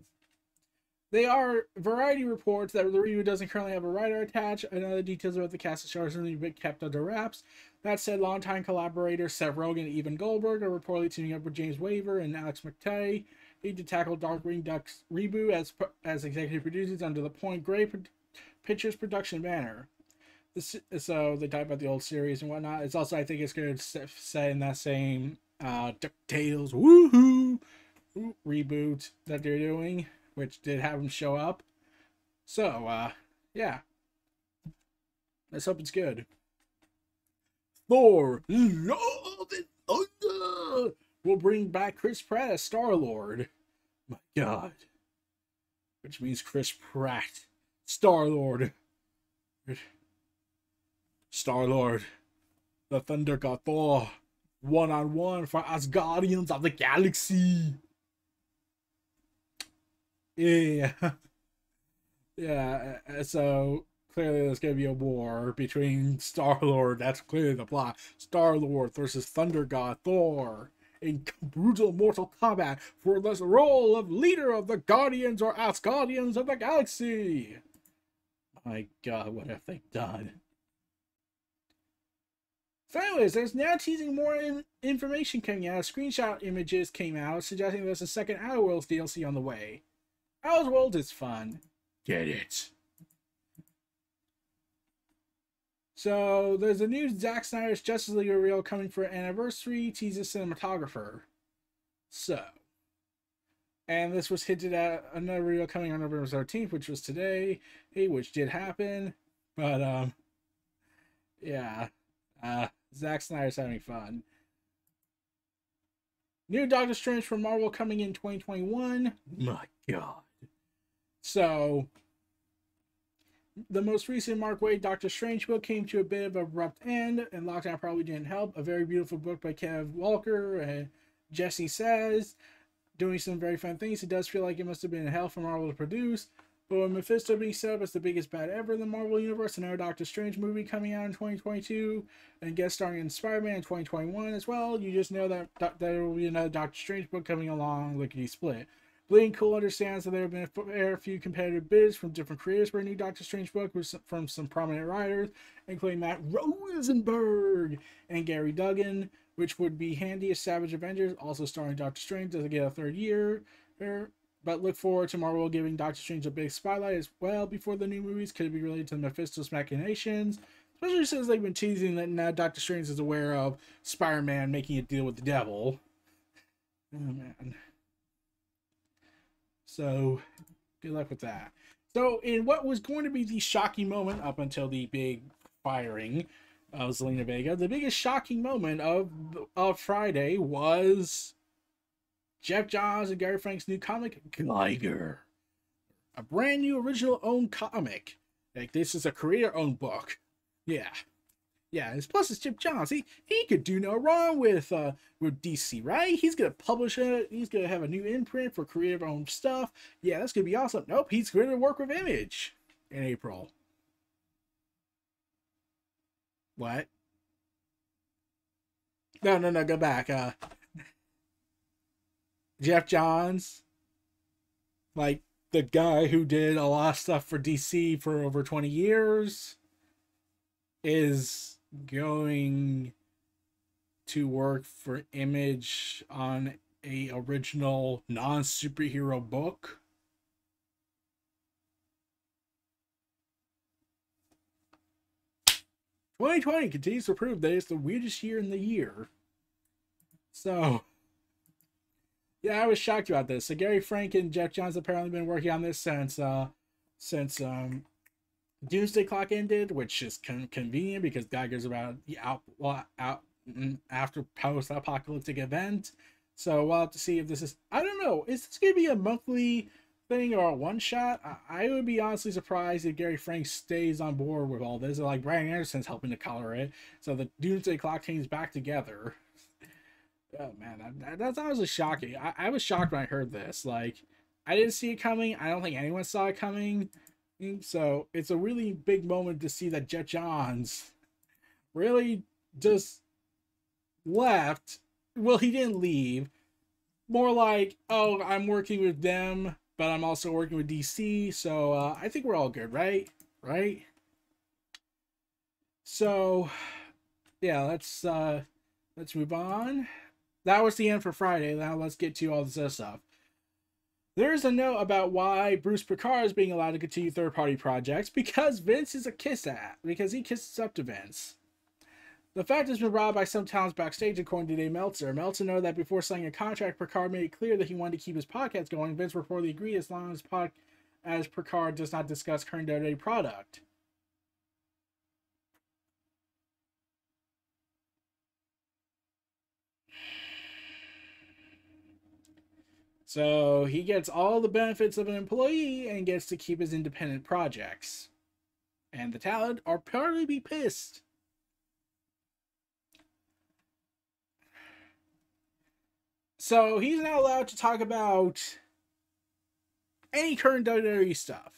Speaker 1: They are Variety reports that the reboot doesn't currently have a writer attached, and other details about the cast of stars are been kept under wraps. That said, longtime collaborators Seth Rogen and Evan Goldberg are reportedly teaming up with James Waver and Alex McTay to tackle Darkwing Duck's reboot as executive producers under the Point Grey Pictures production banner. So they talk about the old series and whatnot. It's also, I think it's going to say in that same DuckTales woohoo reboot that they're doing, which did have him show up. So, yeah. Let's hope it's good. Thor, Love and Thunder will bring back Chris Pratt as Star-Lord. My God. Which means Chris Pratt, Star-Lord. Star-Lord, the Thunder God Thor, one-on-one for Asgardians of the Galaxy. Yeah. Yeah, so clearly there's going to be a war between Star-Lord. That's clearly the plot. Star-Lord versus Thunder God Thor in brutal mortal combat for the role of leader of the Guardians or Asgardians of the Galaxy. My God, what have they done? So anyways, there's now teasing more information coming out. Screenshot images came out suggesting there's a second Outer Worlds DLC on the way. Outer Worlds is fun. Get it. So there's a new Zack Snyder's Justice League reveal coming for an anniversary, teases cinematographer. So, and this was hinted at another reveal coming on November 13th, which was today, which did happen. But yeah, Zack Snyder's having fun. New Doctor Strange from Marvel coming in 2021. My God. So, the most recent Mark Waid Doctor Strange book came to a bit of an abrupt end, and lockdown probably didn't help. A very beautiful book by Kev Walker and Jesse Says, doing some very fun things. It does feel like it must have been hell for Marvel to produce. But with Mephisto being set up as the biggest bad ever in the Marvel Universe, another Doctor Strange movie coming out in 2022, and guest starring in Spider-Man in 2021 as well, you just know that there will be another Doctor Strange book coming along, lickety split. Bleeding Cool understands that there have been a few competitive bids from different creators for a new Doctor Strange book from some prominent writers, including Matt Rosenberg and Gary Duggan, which would be handy as Savage Avengers, also starring Doctor Strange, doesn't get a third year. But look forward to Marvel giving Doctor Strange a big spotlight as well before the new movies. Could it be related to Mephisto's machinations? Especially since they've been teasing that now Doctor Strange is aware of Spider-Man making a deal with the devil. Oh, man. So, good luck with that. So, in what was going to be the shocking moment up until the big firing of Zelina Vega, the biggest shocking moment of Friday was Jeff Johns and Gary Frank's new comic, Geiger. A brand new original owned comic. Like, this is a creator owned book. Yeah. Yeah, and plus it's Jeff Johns. He could do no wrong with DC, right? He's gonna publish it. He's gonna have a new imprint for creative owned stuff. Yeah, that's gonna be awesome. Nope, he's gonna work with Image in April. What? No, go back. Jeff Johns, like the guy who did a lot of stuff for DC for over 20 years, is going to work for Image on a original non-superhero book. "2020 continues to prove that it's the weirdest year in the year." So, yeah, I was shocked about this. So Gary Frank and Jeff Johns apparently been working on this since Doomsday Clock ended, which is convenient because Geiger's about after post-apocalyptic event. So we'll have to see if this is, I don't know, is this going to be a monthly thing or a one-shot? I would be honestly surprised if Gary Frank stays on board with all this. Like, Bryan Anderson's helping to color it, so the Doomsday Clock team's back together. Oh man, that's honestly shocking. I was shocked when I heard this. Like, I didn't see it coming. I don't think anyone saw it coming. So it's a really big moment to see that Jeff Johns really just left. Well, he didn't leave. More like, oh, I'm working with them, but I'm also working with DC. So I think we're all good, right? Right? So yeah, let's move on. That was the end for Friday. Now let's get to all this other stuff. There is a note about why Bruce Picard is being allowed to continue third-party projects, because Vince is a because he kisses up to Vince. The fact has been brought by some talents backstage, according to Dave Meltzer. Meltzer noted that before signing a contract, Picard made it clear that he wanted to keep his podcast going. Vince reportedly agreed as long as Picard does not discuss current day product. So he gets all the benefits of an employee and gets to keep his independent projects. And the talent are probably be pissed. So he's not allowed to talk about any current WWE stuff.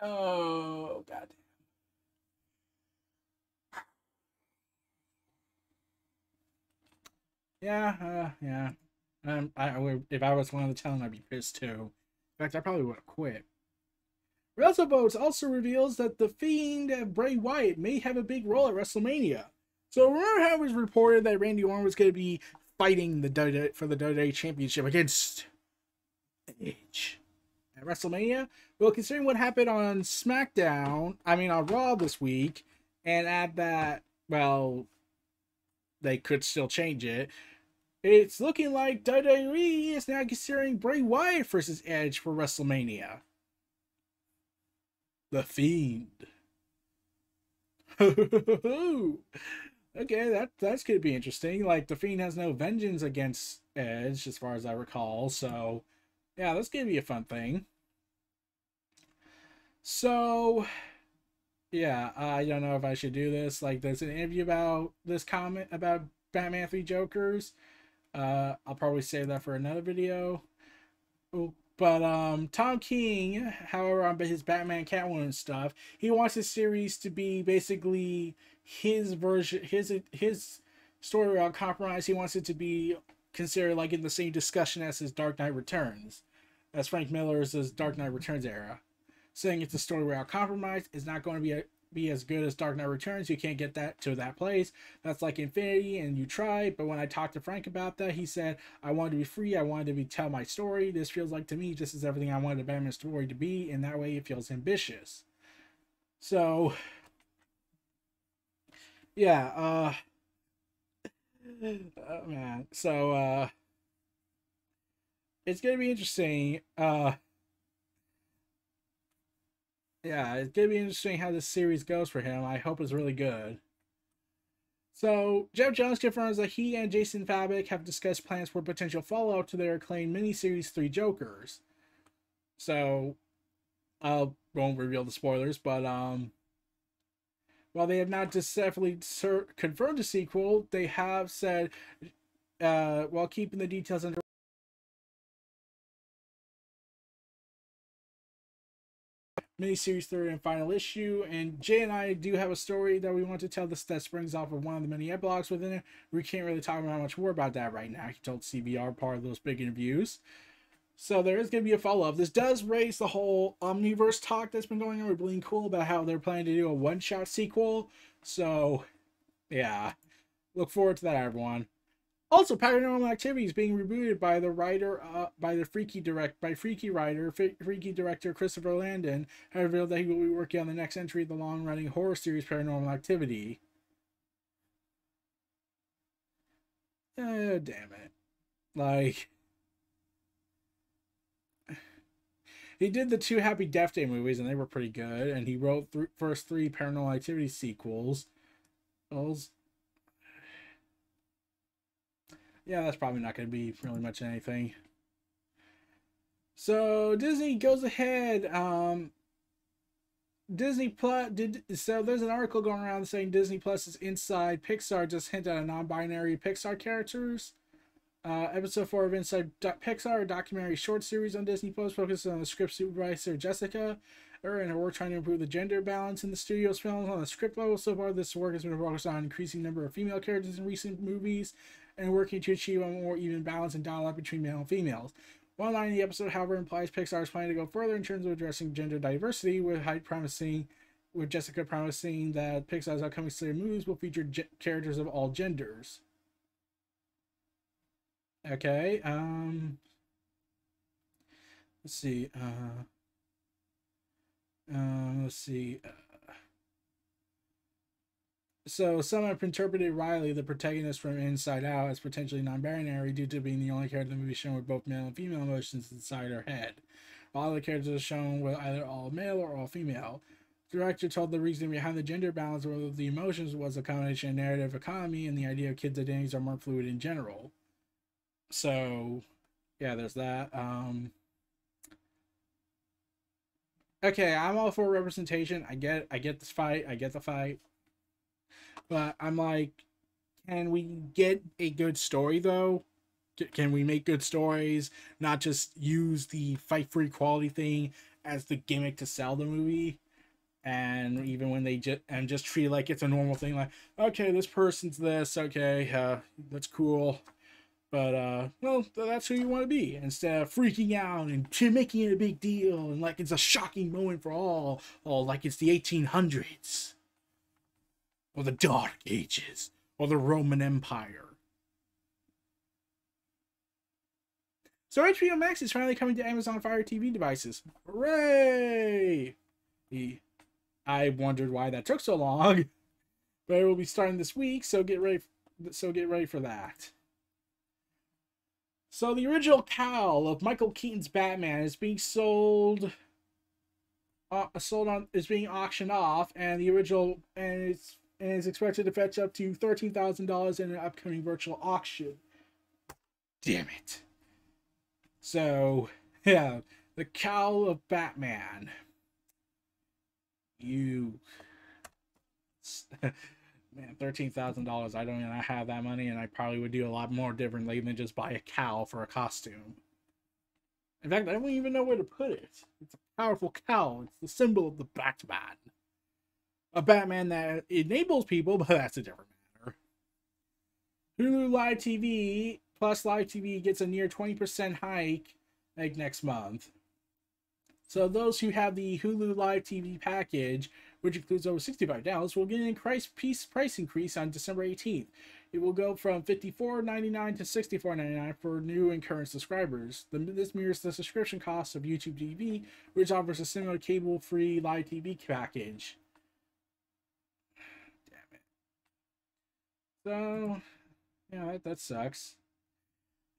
Speaker 1: Oh, God. Yeah. If I was one of the talent, I'd be pissed too. In fact, I probably would have quit. WrestleVotes also reveals that The Fiend Bray Wyatt may have a big role at WrestleMania. So remember how it was reported that Randy Orton was going to be fighting for the WWE Championship against Edge at WrestleMania? Well, considering what happened on on Raw this week, and add that, well, they could still change it. It's looking like WWE is now considering Bray Wyatt versus Edge for WrestleMania. The Fiend. Okay, that's gonna be interesting. Like, The Fiend has no vengeance against Edge, as far as I recall. So, yeah, that's gonna be a fun thing. So, yeah, I don't know if I should do this. Like, there's an interview about this comment about Batman 3 Jokers. I'll probably save that for another video. But Tom King, however, on his Batman Catwoman stuff, he wants his series to be basically his version, his story without compromise. He wants it to be considered like in the same discussion as his Dark Knight Returns, as Frank Miller's Dark Knight Returns era, saying it's a story without compromise. It's not going to be as good as Dark Knight Returns. You can't get that to that place. That's like Infinity, and you tried. But when I talked to Frank about that, he said, I wanted to be free. I wanted to tell my story. This feels like, to me, just as everything I wanted a Batman story to be. And that way it feels ambitious. So, yeah, oh, man. So, it's going to be interesting. Yeah, it's gonna be interesting how this series goes for him. I hope it's really good. So, Jeff Jones confirms that he and Jason Fabik have discussed plans for potential follow-up to their acclaimed miniseries Three Jokers. So, I won't reveal the spoilers, but while they have not definitely confirmed a sequel, they have said, while keeping the details under miniseries third and final issue. And Jay and I do have a story that we want to tell this that springs off of one of the many epilogues within it. We can't really talk about much more about that right now. He told CBR part of those big interviews. So there is going to be a follow-up. This does raise the whole Omniverse talk that's been going on with Bleeding Cool about how they're planning to do a one-shot sequel. So, yeah. Look forward to that, everyone. Also, Paranormal Activity is being rebooted by the writer, Freaky director Christopher Landon has revealed that he will be working on the next entry of the long-running horror series Paranormal Activity. Damn it! Like, he did the two Happy Death Day movies, and they were pretty good. And he wrote first three Paranormal Activity sequels. Those. Yeah, that's probably not going to be really much anything. So Disney goes ahead. Disney Plus so there's an article going around saying Disney Plus is inside Pixar just hint at a non-binary Pixar characters. Episode 4 of Inside Pixar, a documentary short series on Disney Plus, focuses on the script supervisor Jessica and her work trying to improve the gender balance in the studio's films. On the script level, so far this work has been focused on increasing number of female characters in recent movies and working to achieve a more even balance and dialogue between male and females. One line in the episode, however, implies Pixar is planning to go further in terms of addressing gender diversity, with Jessica promising that Pixar's upcoming slate of movies will feature characters of all genders. Okay, let's see, so some have interpreted Riley, the protagonist from Inside Out, as potentially non-binary due to being the only character in the movie shown with both male and female emotions inside her head, while other characters are shown with either all male or all female. The director told the reason behind the gender balance of the emotions was a combination of narrative economy and the idea of kids' identities are more fluid in general. So, yeah, there's that. Okay, I'm all for representation. I get this fight. I get the fight. But I'm like, can we get a good story though? Can we make good stories? Not just use the fight for equality thing as the gimmick to sell the movie. And even when they just treat it like it's a normal thing, like, okay, this person's this, okay, that's cool. But, well, that's who you want to be. Instead of freaking out and making it a big deal and like it's a shocking moment for all like it's the 1800s. Or the Dark Ages. Or the Roman Empire. So HBO Max is finally coming to Amazon Fire TV devices. Hooray! I wondered why that took so long. But it will be starting this week, so get ready for that. So the original cowl of Michael Keaton's Batman is being is being auctioned off, and it's expected to fetch up to $13,000 in an upcoming virtual auction. Damn it. So, yeah, the cowl of Batman. Man, $13,000. I don't even have that money, and I probably would do a lot more differently than just buy a cowl for a costume. In fact, I don't even know where to put it. It's a powerful cowl. It's the symbol of the Batman. A Batman that enables people, but that's a different matter. Hulu Live TV plus Live TV gets a near 20% hike like next month. So those who have the Hulu Live TV package, which includes over $65, will get an price increase on December 18th. It will go from $54.99 to $64.99 for new and current subscribers. This mirrors the subscription cost of YouTube TV, which offers a similar cable-free live TV package. Damn it. So, yeah, that sucks.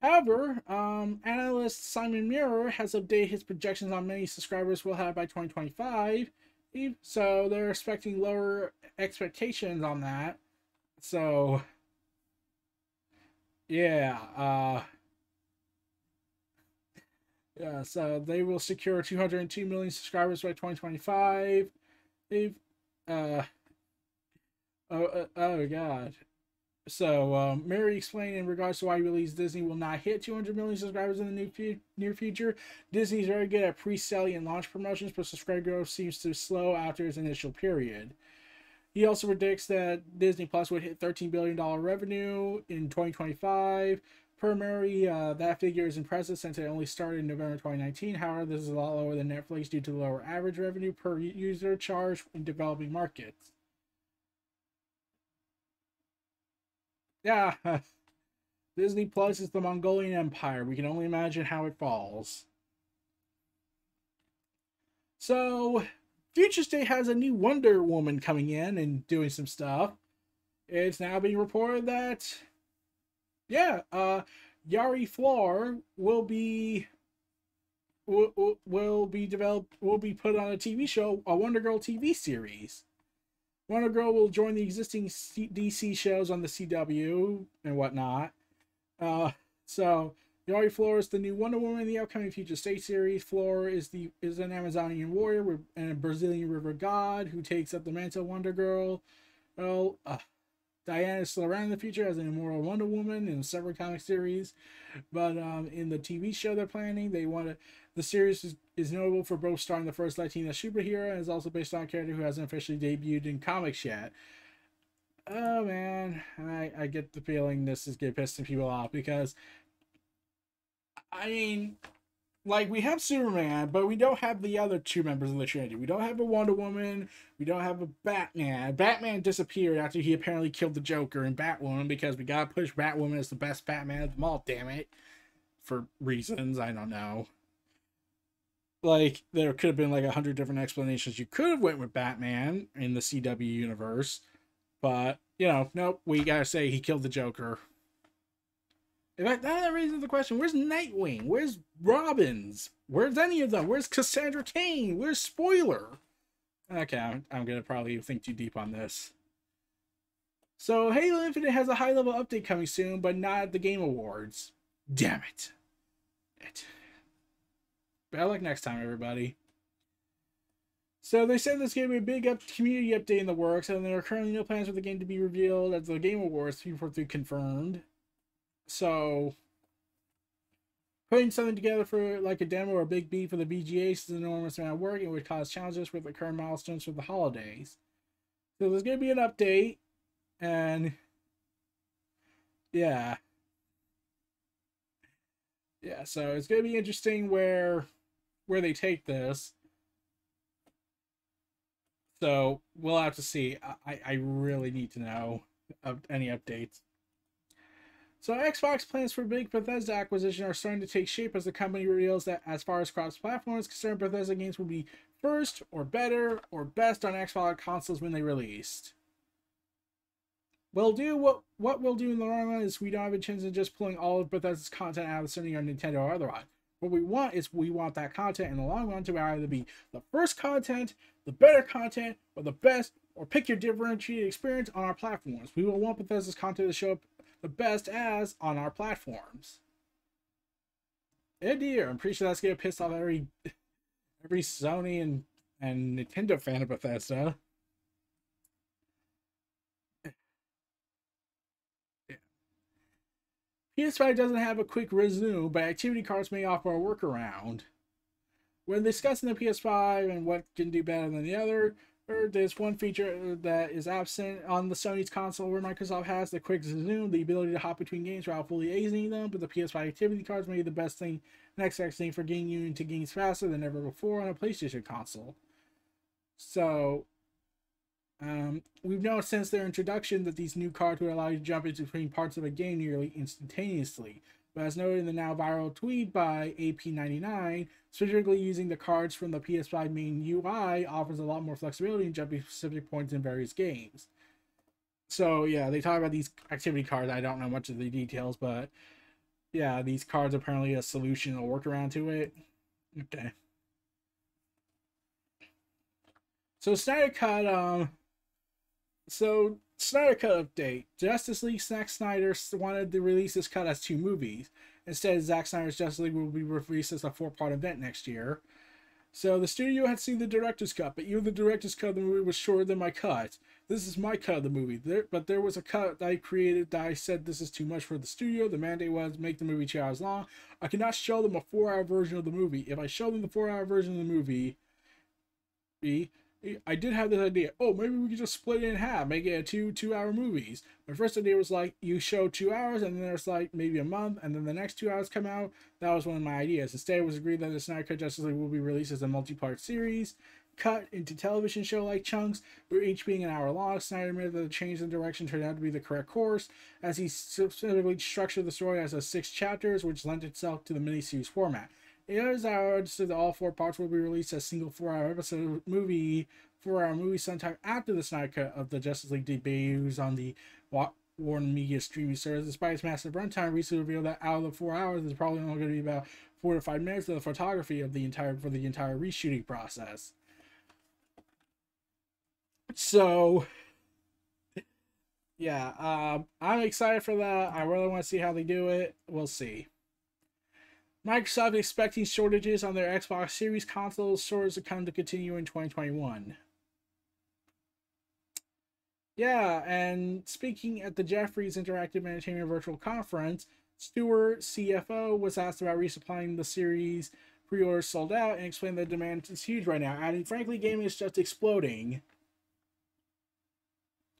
Speaker 1: However, analyst Simon Muir has updated his projections on many subscribers we'll have by 2025. So they're expecting lower expectations on that. So yeah, yeah. So they will secure 202 million subscribers by 2025. They've uh oh god. So, Mary explained in regards to why he believes Disney will not hit 200 million subscribers in the near future. Disney is very good at pre-selling and launch promotions, but subscriber growth seems to slow after its initial period. He also predicts that Disney Plus would hit $13 billion revenue in 2025. Per Mary, that figure is impressive since it only started in November 2019. However, this is a lot lower than Netflix due to the lower average revenue per user charge in developing markets. Yeah, Disney Plus is the Mongolian Empire. We can only imagine how it falls. So, Future State has a new Wonder Woman coming in and doing some stuff. It's now being reported that, yeah, Yari Floor will be put on a TV show, a Wonder Girl TV series. Wonder Girl will join the existing DC shows on the CW and whatnot. So Yari Floor is the new Wonder Woman in the upcoming Future State series. Floor is an Amazonian warrior and a Brazilian river god who takes up the mantle of Wonder Girl. Well, Diana is still around in the future as an immortal Wonder Woman in several comic series, but in the TV show they're planning, the series is notable for both starring the first Latina superhero and is also based on a character who hasn't officially debuted in comics yet. Oh man, I get the feeling this is getting pissing people off because, I mean, like, we have Superman, but we don't have the other two members of the Trinity. We don't have a Wonder Woman. We don't have a Batman. Batman disappeared after he apparently killed the Joker in Batwoman because we gotta push Batwoman as the best Batman of them all, damn it. For reasons, I don't know. Like, there could have been like 100 different explanations. You could have went with Batman in the CW universe, but, nope, we gotta say he killed the Joker. In fact, that raises the question, where's Nightwing? Where's Robins? Where's any of them? Where's Cassandra Cain? Where's Spoiler? Okay, I'm going to probably think too deep on this. So, Halo Infinite has a high-level update coming soon, but not at the Game Awards. Damn it. Better luck next time, everybody. So, they said there's going to be a big community update in the works, and there are currently no plans for the game to be revealed at the Game Awards before they're confirmed. So, putting something together for like a demo or a big beat for the BGA is an enormous amount of work and would cause challenges with the current milestones for the holidays. So there's going to be an update, and yeah, so it's going to be interesting where they take this. So we'll have to see. I really need to know of any updates. So Xbox plans for big Bethesda acquisition are starting to take shape as the company reveals that as far as cross-platform is concerned, Bethesda games will be first or better or best on Xbox consoles when they released. We'll do what we'll do in the long run is we don't have a chance of just pulling all of Bethesda's content out of Sony or Nintendo or otherwise. What we want is that content in the long run to either be the first content, the better content, or the best, or pick your differentiated experience on our platforms. We will want Bethesda's content to show up the best as on our platforms. Dear, I'm pretty sure that's gonna piss off every Sony and Nintendo fan of Bethesda. PS5 doesn't have a quick resume, but activity cards may offer a workaround. When discussing the PS5 and what can do better than the other, there's one feature that is absent on the Sony's console where Microsoft has the quick zoom, the ability to hop between games without fully exiting them, but the PS5 activity cards may be the best thing, next best thing for getting you into games faster than ever before on a PlayStation console. So, we've known since their introduction that these new cards would allow you to jump into between parts of a game nearly instantaneously. But as noted in the now viral tweet by AP99, specifically using the cards from the PS5 main UI offers a lot more flexibility in jumping specific points in various games. So yeah, they talk about these activity cards. I don't know much of the details, but yeah, these cards are apparently a solution or workaround to it. Okay. So Snyder Cut, Snyder Cut update. Justice League Zack Snyder wanted to release this cut as 2 movies. Instead, Zack Snyder's Justice League will be released as a 4-part event next year. So the studio had seen the director's cut, but even the director's cut of the movie was shorter than my cut. This is my cut of the movie. But there was a cut that I created that I said this is too much for the studio. The mandate was make the movie 2 hours long. I cannot show them a 4-hour version of the movie. If I show them the 4-hour version of the movie, I did have this idea. Oh, maybe we could just split it in half, make it a 2-hour movies. My first idea was like, you show 2 hours, and then there's like maybe a month, and then the next 2 hours come out. That was one of my ideas. Instead, it was agreed that the Snyder Cut Justice League will be released as a multi-part series, cut into television show-like chunks, with each being an hour long. Snyder admitted that the change in direction turned out to be the correct course, as he specifically structured the story as 6 chapters, which lent itself to the miniseries format. It is understood that all 4 parts will be released as single 4-hour episode movie, 4-hour movie sometime after the Snyder Cut of the Justice League debuts on the Warner Media streaming service. Despite its massive runtime, recently revealed that out of the 4 hours, there's probably only going to be about 4 to 5 minutes of the photography of the entire reshooting process. So, yeah, I'm excited for that. I really want to see how they do it. We'll see. Microsoft is expecting shortages on their Xbox Series consoles stores to continue in 2021. Yeah, and speaking at the Jefferies Interactive Entertainment Virtual Conference, Stewart, CFO, was asked about resupplying the series pre-orders sold out and explained that demand is huge right now, adding, frankly, gaming is just exploding.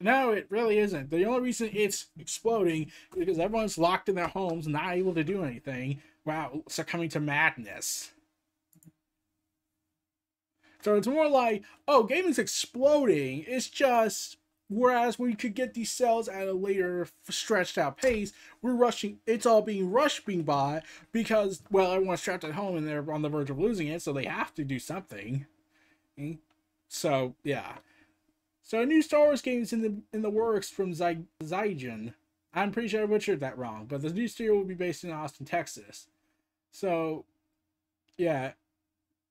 Speaker 1: No, it really isn't. The only reason it's exploding is because everyone's locked in their homes, not able to do anything. Wow, succumbing to madness. So it's more like, oh, gaming's exploding. It's just, whereas we could get these sales at a later stretched out pace, we're rushing, it's all being rushed being bought because, well, everyone's trapped at home and they're on the verge of losing it, so they have to do something. So, yeah. So a new Star Wars game is in the works from Zygen. I'm pretty sure I butchered that wrong, but the new studio will be based in Austin, Texas. So, yeah,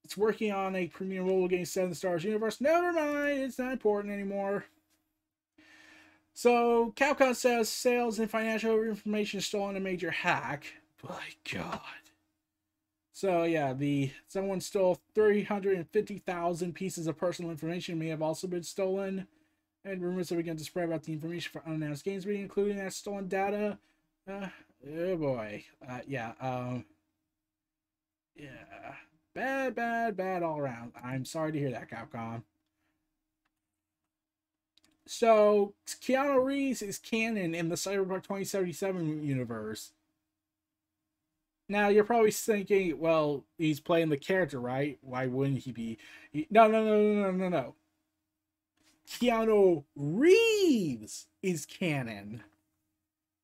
Speaker 1: it's working on a premium role game set in the Star Wars universe. Never mind, it's not important anymore. So, Capcom says sales and financial information stolen in a major hack. My God. So, yeah, someone stole 350,000 pieces of personal information may have also been stolen. And rumors have begun to spread about the information for unannounced games being included in that stolen data. Oh boy. Yeah, bad all around. I'm sorry to hear that, Capcom. So, Keanu Reeves is canon in the Cyberpunk 2077 universe. Now, you're probably thinking, well, he's playing the character, right? Why wouldn't he be? No. Keanu Reeves is canon.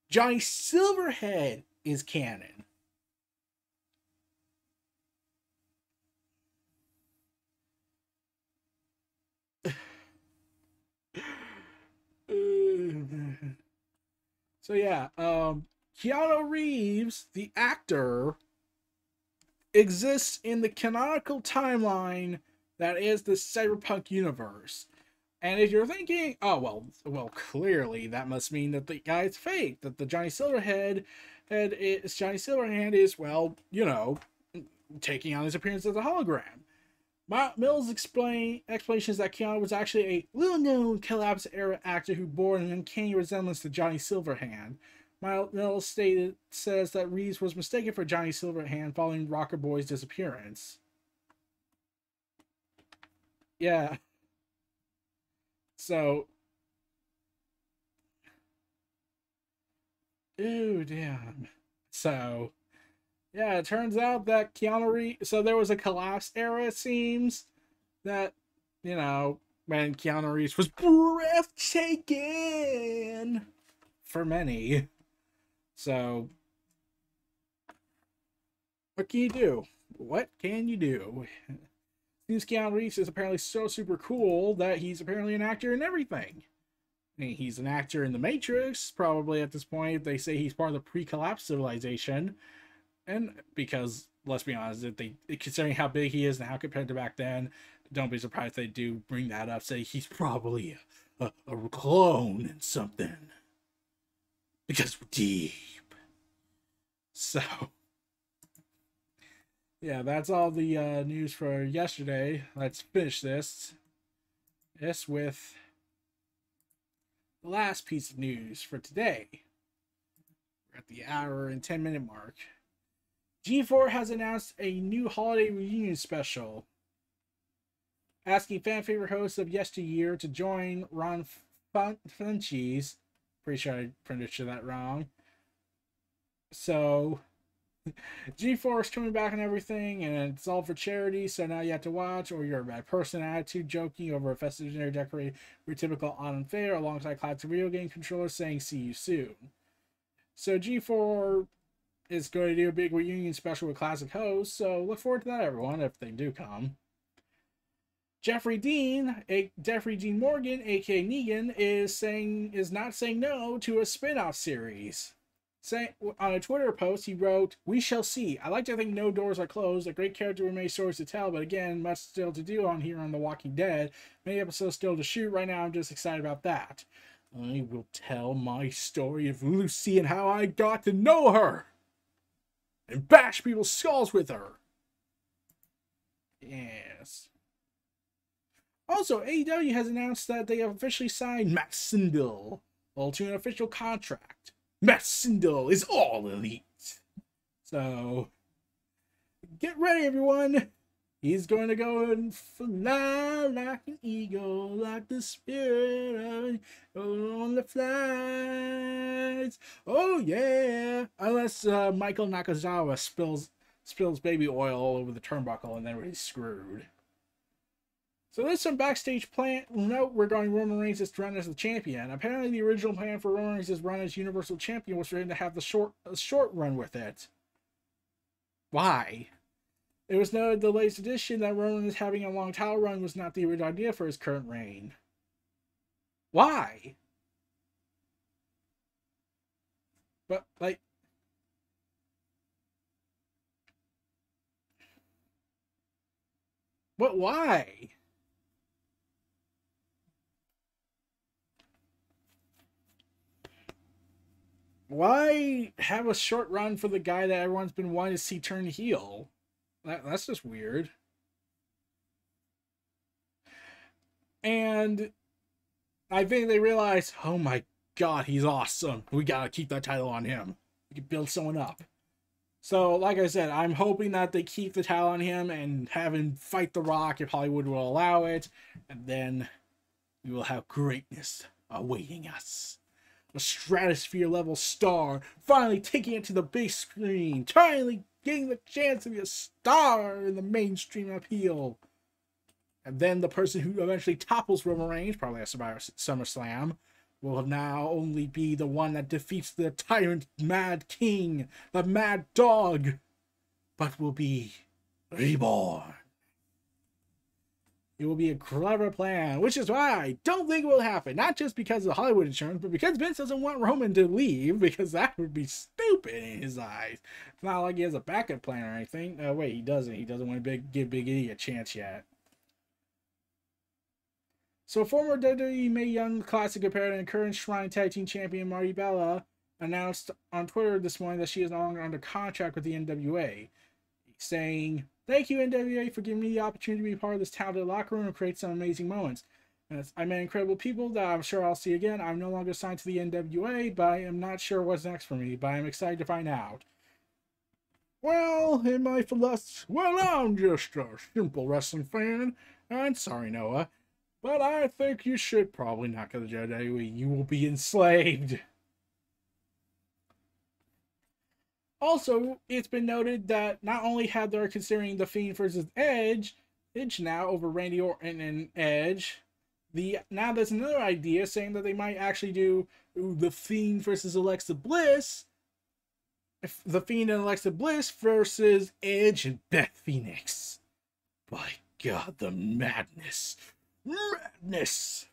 Speaker 1: Johnny Silverhead is canon. So yeah, Keanu Reeves, the actor, exists in the canonical timeline that is the Cyberpunk universe. And if you're thinking, oh well, clearly that must mean that the guy's fake, that the Johnny Silverhand is, well, you know, taking on his appearance as a hologram. Mills' explanation is that Keanu was actually a little-known collapse-era actor who bore an uncanny resemblance to Johnny Silverhand. Mills says that Reeves was mistaken for Johnny Silverhand following Rocker Boy's disappearance. Yeah. So. Ooh, damn. So. Yeah, it turns out that Keanu Reeves... So there was a collapse era, it seems, that, you know, when Keanu Reeves was breathtaking for many. So, what can you do? What can you do? Seems Keanu Reeves is apparently so super cool that he's apparently an actor in everything. I mean, he's an actor in The Matrix, probably at this point. They say he's part of the pre-collapse civilization. And because, let's be honest, considering how big he is now compared to back then, don't be surprised if they do bring that up. Say he's probably a clone and something. Because we're deep. So, yeah, that's all the news for yesterday. Let's finish this with the last piece of news for today. We're at the hour and 10-minute mark. G4 has announced a new holiday reunion special, asking fan favorite hosts of yesteryear to join Ron Funches. Pretty sure I pronounced that wrong. So, G4 is coming back and everything, and it's all for charity, so now you have to watch, or you're a bad person attitude, joking over a festive dinner decorated for your typical autumn fare, alongside classic video game controllers saying see you soon. So G4 is going to do a big reunion special with classic hosts, so look forward to that, everyone, if they do come. Jeffrey Dean Morgan, aka Negan, is not saying no to a spin-off series. On a Twitter post, he wrote, "We shall see. I like to think no doors are closed. A great character with many stories to tell, but again, much still to do on here on The Walking Dead. Many episodes still to shoot. Right now, I'm just excited about that. I will tell my story of Lucy and how I got to know her. And bash people's skulls with her." Yes. Also, AEW has announced that they have officially signed Matt Sindel to an official contract. Matt Sindel is all elite. So, get ready, everyone. He's going to go and fly like an eagle, like the spirit on the flies. Oh, yeah. Unless Michael Nakazawa spills baby oil all over the turnbuckle, and then we're screwed. So there's some backstage plan note regarding Roman Reigns' run as the champion. Apparently the original plan for Roman Reigns' run as Universal Champion was for him to have a short run with it. Why? It was noted the latest edition that Roman is having a long title run was not the original idea for his current reign. Why? But, like... But why? Why have a short run for the guy that everyone's been wanting to see turn heel? That's just weird. And I think they realize, oh my god, he's awesome. We gotta keep that title on him. We can build someone up. So, like I said, I'm hoping that they keep the title on him and have him fight The Rock if Hollywood will allow it. And then we will have greatness awaiting us. A stratosphere level star, finally taking it to the big screen, finally getting the chance to be a star in the mainstream appeal. And then the person who eventually topples Roman Reigns, probably at SummerSlam, will now only be the one that defeats the tyrant Mad King, the Mad Dog, but will be reborn. It will be a clever plan, which is why I don't think it will happen. Not just because of Hollywood insurance, but because Vince doesn't want Roman to leave, because that would be stupid in his eyes. It's not like he has a backup plan or anything. No, wait, he doesn't. He doesn't want to give Big E a chance yet. So former WWE Mae Young Classic competitor and current Shrine Tag Team Champion Marty Bella announced on Twitter this morning that she is no longer under contract with the NWA, saying, "Thank you, NWA, for giving me the opportunity to be part of this talented locker room and create some amazing moments. I met incredible people that I'm sure I'll see again. I'm no longer signed to the NWA, but I am not sure what's next for me, but I'm excited to find out." Well, in my philosophy, I'm just a simple wrestling fan. I'm sorry, Noah, but I think you should probably not go to the WWE. You will be enslaved. Also, it's been noted that not only have they considering The Fiend versus Edge now over Randy Orton and Edge, now there's another idea saying that they might actually do The Fiend versus Alexa Bliss, The Fiend and Alexa Bliss versus Edge and Beth Phoenix. By God, the madness. Madness!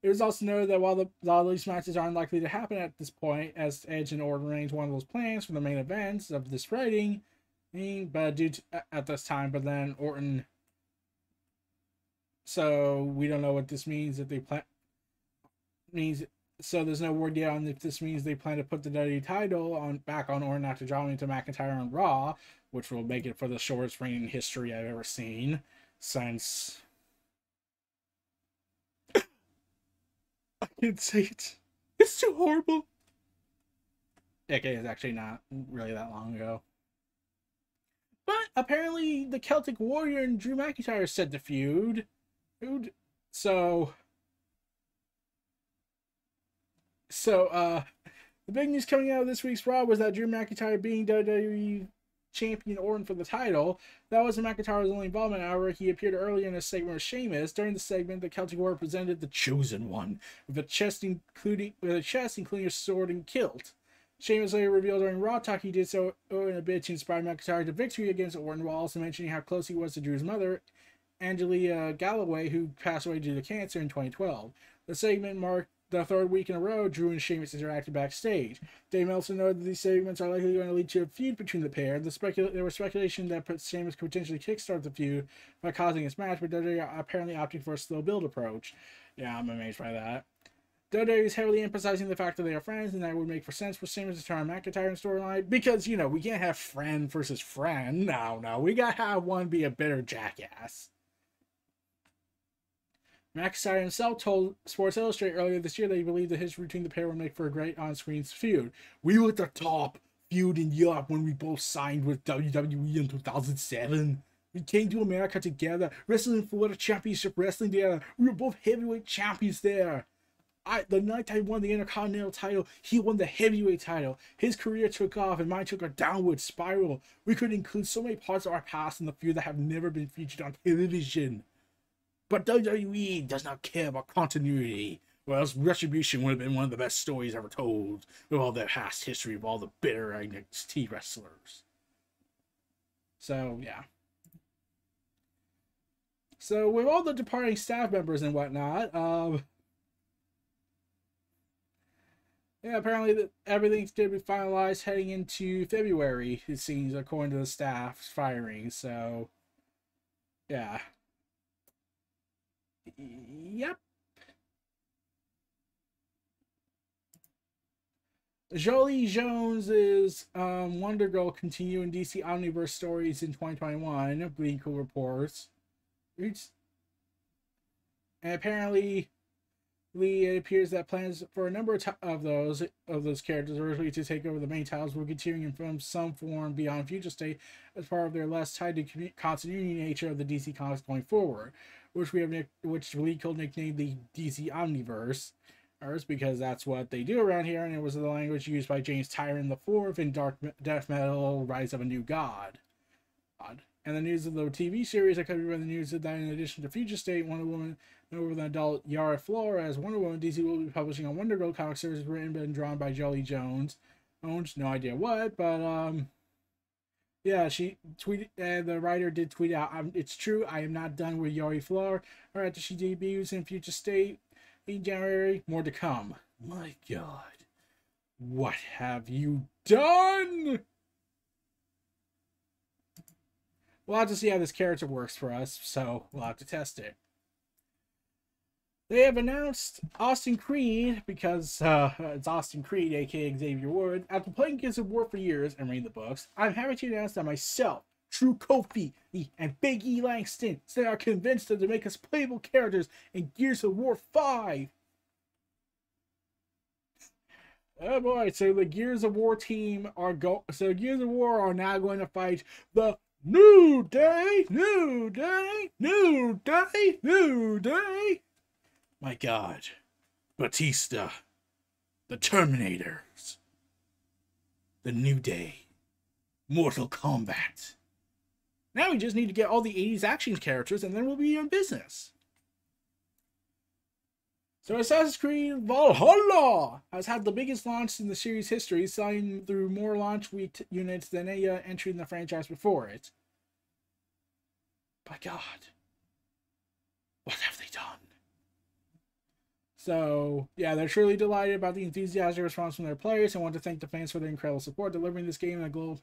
Speaker 1: It was also noted that while these matches aren't likely to happen at this point, as Edge and Orton remains one of those plans for the main events of this writing, But due to, at this time, but then Orton. So we don't know what this means. If they plan means so there's no word yet on if this means they plan to put the WWE title on back on Orton after dropping to McIntyre on Raw, which will make it for the shortest reign in history I've ever seen since. I can't say it. It's too horrible. Okay, it's actually not really that long ago. But apparently, the Celtic Warrior and Drew McIntyre said the feud. So, the big news coming out of this week's Raw was that Drew McIntyre being WWE champion Orton for the title. That wasn't McIntyre's only involvement, however. He appeared earlier in a segment with Sheamus. During the segment, the Celtic Warrior presented the Chosen One with a chest including a sword and kilt. Sheamus later revealed during Raw Talk he did so in a bid to inspire McIntyre to victory against Orton, while also mentioning how close he was to Drew's mother, Angelia Galloway, who passed away due to cancer in 2012. The segment marked the third week in a row Drew and Sheamus interacted backstage. Dave Meltzer noted that these segments are likely going to lead to a feud between the pair. There was speculation that Sheamus could potentially kickstart the feud by causing his match, but WWE are apparently opting for a slow build approach. Yeah, I'm amazed by that. WWE is heavily emphasizing the fact that they are friends, and that would make for sense for Sheamus to turn on McIntyre in storyline, because, you know, we can't have friend versus friend. No, we gotta have one be a bitter jackass. McIntyre himself told Sports Illustrated earlier this year that he believed that his feud between the pair would make for a great on-screen feud. We were at the top feud in Europe when we both signed with WWE in 2007. We came to America together, wrestling for the championship wrestling together. We were both heavyweight champions there. The night I won the Intercontinental title, he won the heavyweight title. His career took off and mine took a downward spiral. We could include so many parts of our past in the feud that have never been featured on television. But WWE does not care about continuity, or else Retribution would have been one of the best stories ever told, with all their past history of all the bitter NXT wrestlers. So, yeah. So, with all the departing staff members and whatnot, yeah, apparently everything's going to be finalized heading into February, it seems, according to the staff's firing. So, yeah. Yep. Jolie Jones's Wonder Girl continuing DC Omniverse stories in 2021, Bleak reports. And apparently, it appears that plans for a number of those characters originally to take over the main titles will continue in from some form beyond Future State as part of their less tied to continuity nature of the DC comics going forward, which Lee Cole nicknamed the DC Omniverse, because that's what they do around here, and it was the language used by James Tyrion IV in Death Metal: Rise of a New God. And the news of the TV series that covered by the news that in addition to Future State, Wonder Woman, over the adult Yara Flora as Wonder Woman, DC will be publishing a Wonder Girl comic series written and drawn by Jolie Jones. No idea what, but yeah, she tweeted, the writer did tweet out, it's true, I am not done with Yari Flora. Right after she debuts in Future State in January, more to come. My God, what have you done? We'll have to see how this character works for us, so we'll have to test it. They have announced Austin Creed, because it's Austin Creed, aka Xavier Woods. After playing Gears of War for years and reading the books, I'm happy to announce that myself, True Kofi, and Big E Langston are convinced that to make us playable characters in Gears of War 5. Oh boy, so the Gears of War team Gears of War are now going to fight the New Day. My God. Batista. The Terminators. The New Day. Mortal Kombat. Now we just need to get all the 80s action characters and then we'll be in business. So Assassin's Creed Valhalla has had the biggest launch in the series' history, selling through more launch week units than any entry in the franchise before it. By God, what have they done? So, yeah, they're truly delighted about the enthusiastic response from their players and want to thank the fans for their incredible support, delivering this game in a global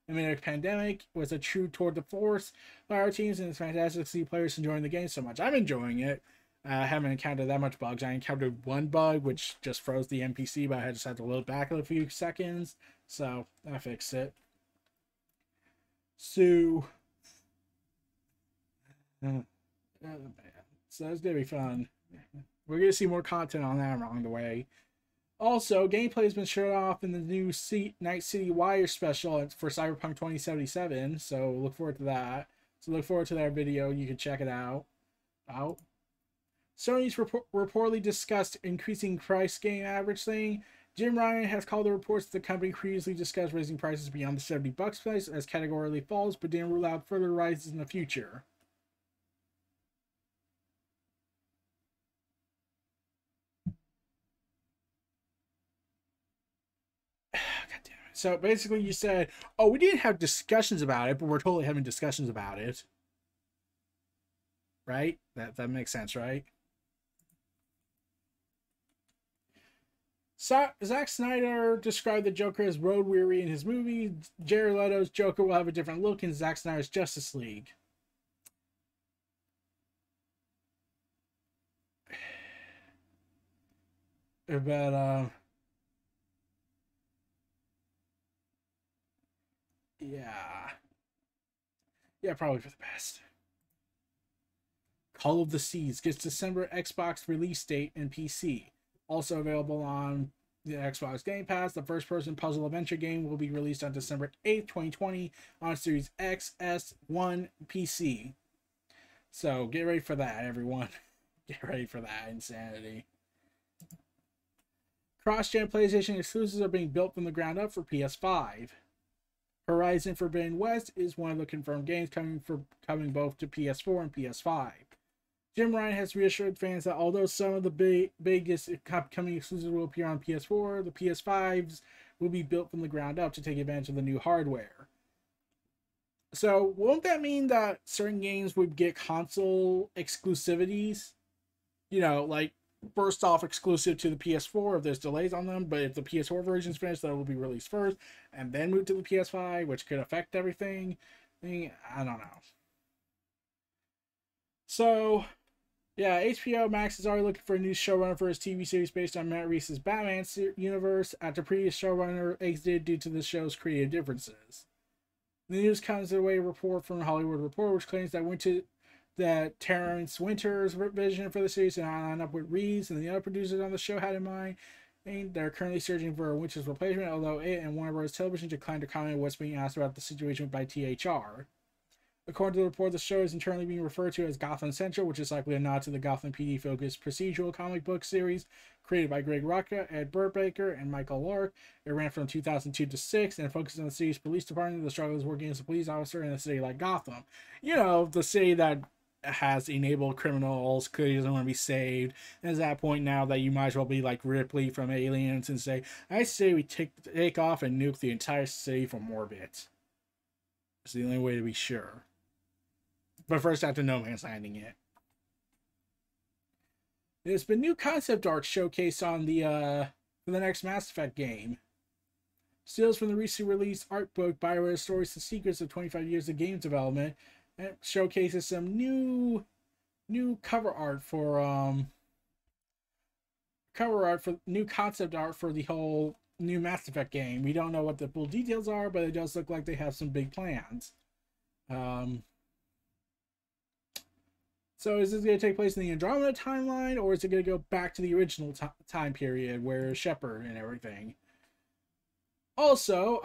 Speaker 1: amid a pandemic was a true tour de force by our teams, and it's fantastic to see players enjoying the game so much. I'm enjoying it. I haven't encountered that much bugs. I encountered one bug which just froze the NPC, but I just had to load back in a few seconds, so I fixed it. So, so it's gonna be fun. We're gonna see more content on that along the way. Also, gameplay has been showed off in the new Night City Wire special for Cyberpunk 2077, so look forward to that. So look forward to that video. You can check it out. Sony's reportedly discussed increasing price game average thing. Jim Ryan has called the reports that the company previously discussed raising prices beyond the $70 price as categorically falls, but didn't rule out further rises in the future. So basically you said, oh, we didn't have discussions about it, but we're totally having discussions about it. Right? That makes sense, right? Zack Snyder described the Joker as road weary in his movie. Jared Leto's Joker will have a different look in Zack Snyder's Justice League. But yeah, probably for the best. Call of the Seas gets December Xbox release date and PC. Also available on the Xbox Game Pass. The first-person puzzle adventure game will be released on December 8th, 2020 on Series X, S, 1, PC. So get ready for that, everyone. Get ready for that insanity. Cross-gen PlayStation exclusives are being built from the ground up for PS5. Horizon Forbidden West is one of the confirmed games coming both to PS4 and PS5. Jim Ryan has reassured fans that although some of the biggest upcoming exclusives will appear on PS4, the PS5s will be built from the ground up to take advantage of the new hardware. So won't that mean that certain games would get console exclusivities? You know, like first off exclusive to the PS4 if there's delays on them, but if the PS4 version's finished, that will be released first and then move to the PS5, which could affect everything. I don't know. So yeah, HBO Max is already looking for a new showrunner for his TV series based on Matt Reese's Batman universe after previous showrunner exited due to the show's creative differences. The news comes in a way report from Hollywood Reporter, which claims that Terrence Winter's vision for the series and line up with Reeves and the other producers on the show had in mind. And they're currently searching for Winter's replacement, although it and Warner Bros. Television declined to comment on what's being asked about the situation by THR. According to the report, the show is internally being referred to as Gotham Central, which is likely a nod to the Gotham PD-focused procedural comic book series created by Greg Rucka, Ed Brubaker, and Michael Lark. It ran from 2002 to 6 and focused on the city's police department, the struggles working as a police officer in a city like Gotham. You know, the city that has enabled criminals, clearly doesn't want to be saved. And it's that point now that you might as well be like Ripley from Aliens and say, I say we take off and nuke the entire city from orbit. It's the only way to be sure. But first, after No Man's Landing it. There's been new concept art showcased on the for the next Mass Effect game. Stills from the recently released art book BioWare Stories: The Secrets of 25 Years of Game Development, and it showcases some new cover art for new concept art for the whole new Mass Effect game. We don't know what the full details are, but it does look like they have some big plans. So is this going to take place in the Andromeda timeline, or is it going to go back to the original time period where Shepard and everything? Also,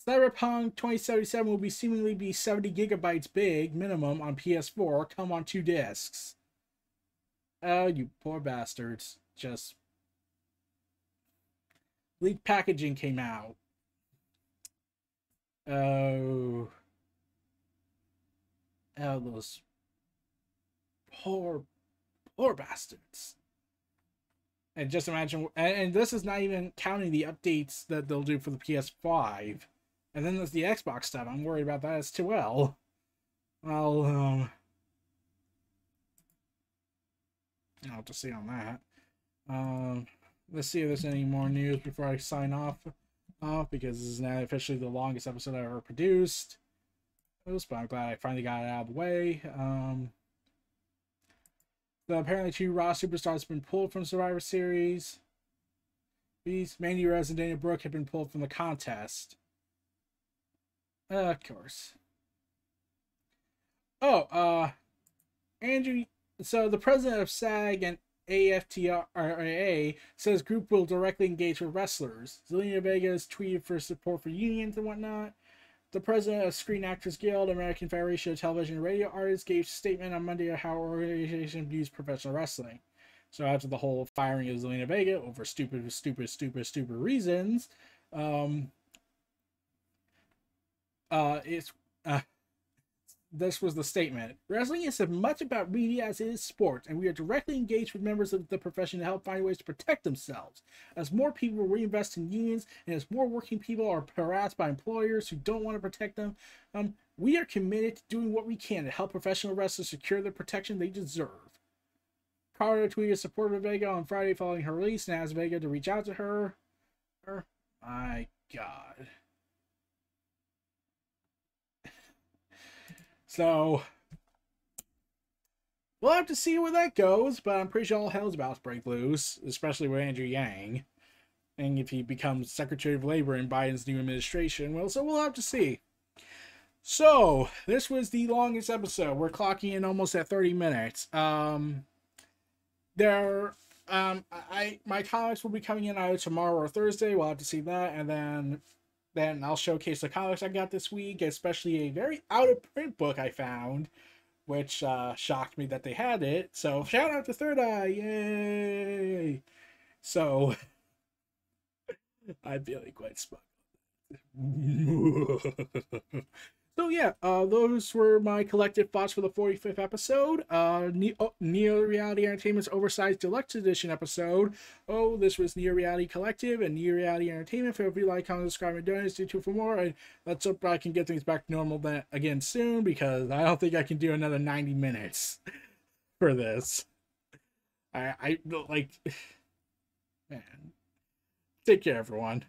Speaker 1: Cyberpunk 2077 will seemingly be 70 gigabytes big, minimum, on PS4, come on 2 discs. Oh, you poor bastards. Just... leaked packaging came out. Oh, those... poor bastards. And just imagine, and this is not even counting the updates that they'll do for the PS5. And then there's the Xbox stuff. I'm worried about that as well. I'll have to see on that. Let's see if there's any more news before I sign off. off because this is now officially the longest episode I've ever produced. But I'm glad I finally got it out of the way. So apparently 2 Raw superstars have been pulled from Survivor Series. These Mandy Rose and Dana Brooke have been pulled from the contest. Of course. Oh, Andrew. So the president of SAG and AFTRA says group will directly engage with wrestlers. Zelina Vega has tweeted for support for unions and whatnot. The president of Screen Actors Guild, American Federation of Television and Radio Artists, gave a statement on Monday on how our organization views professional wrestling. So after the whole firing of Zelina Vega over stupid reasons, this was the statement. Wrestling is as much about media as it is sports, and we are directly engaged with members of the profession to help find ways to protect themselves. As more people reinvest in unions, and as more working people are harassed by employers who don't want to protect them, we are committed to doing what we can to help professional wrestlers secure the protection they deserve. Carter tweeted support of Vega on Friday following her release and asked Vega to reach out to her. My God. So, we'll have to see where that goes, but I'm pretty sure all hell's about to break loose, especially with Andrew Yang. And if he becomes Secretary of Labor in Biden's new administration, well, so we'll have to see. So, this was the longest episode. We're clocking in almost at 30 minutes. My comics will be coming in either tomorrow or Thursday. We'll have to see that, and then I'll showcase the comics I got this week, especially a very out-of-print book I found, which shocked me that they had it. So, shout out to Third Eye! Yay! So, I'm feeling quite smug. So yeah, those were my collective thoughts for the 45th episode. Neo Reality Entertainment's Oversized Deluxe Edition episode. Oh, this was Neo Reality Collective and Neo Reality Entertainment. Feel free to like, comment, subscribe, and donate. Stay tuned for more. And let's hope I can get things back to normal again soon, because I don't think I can do another 90 minutes for this. I like, man. Take care, everyone.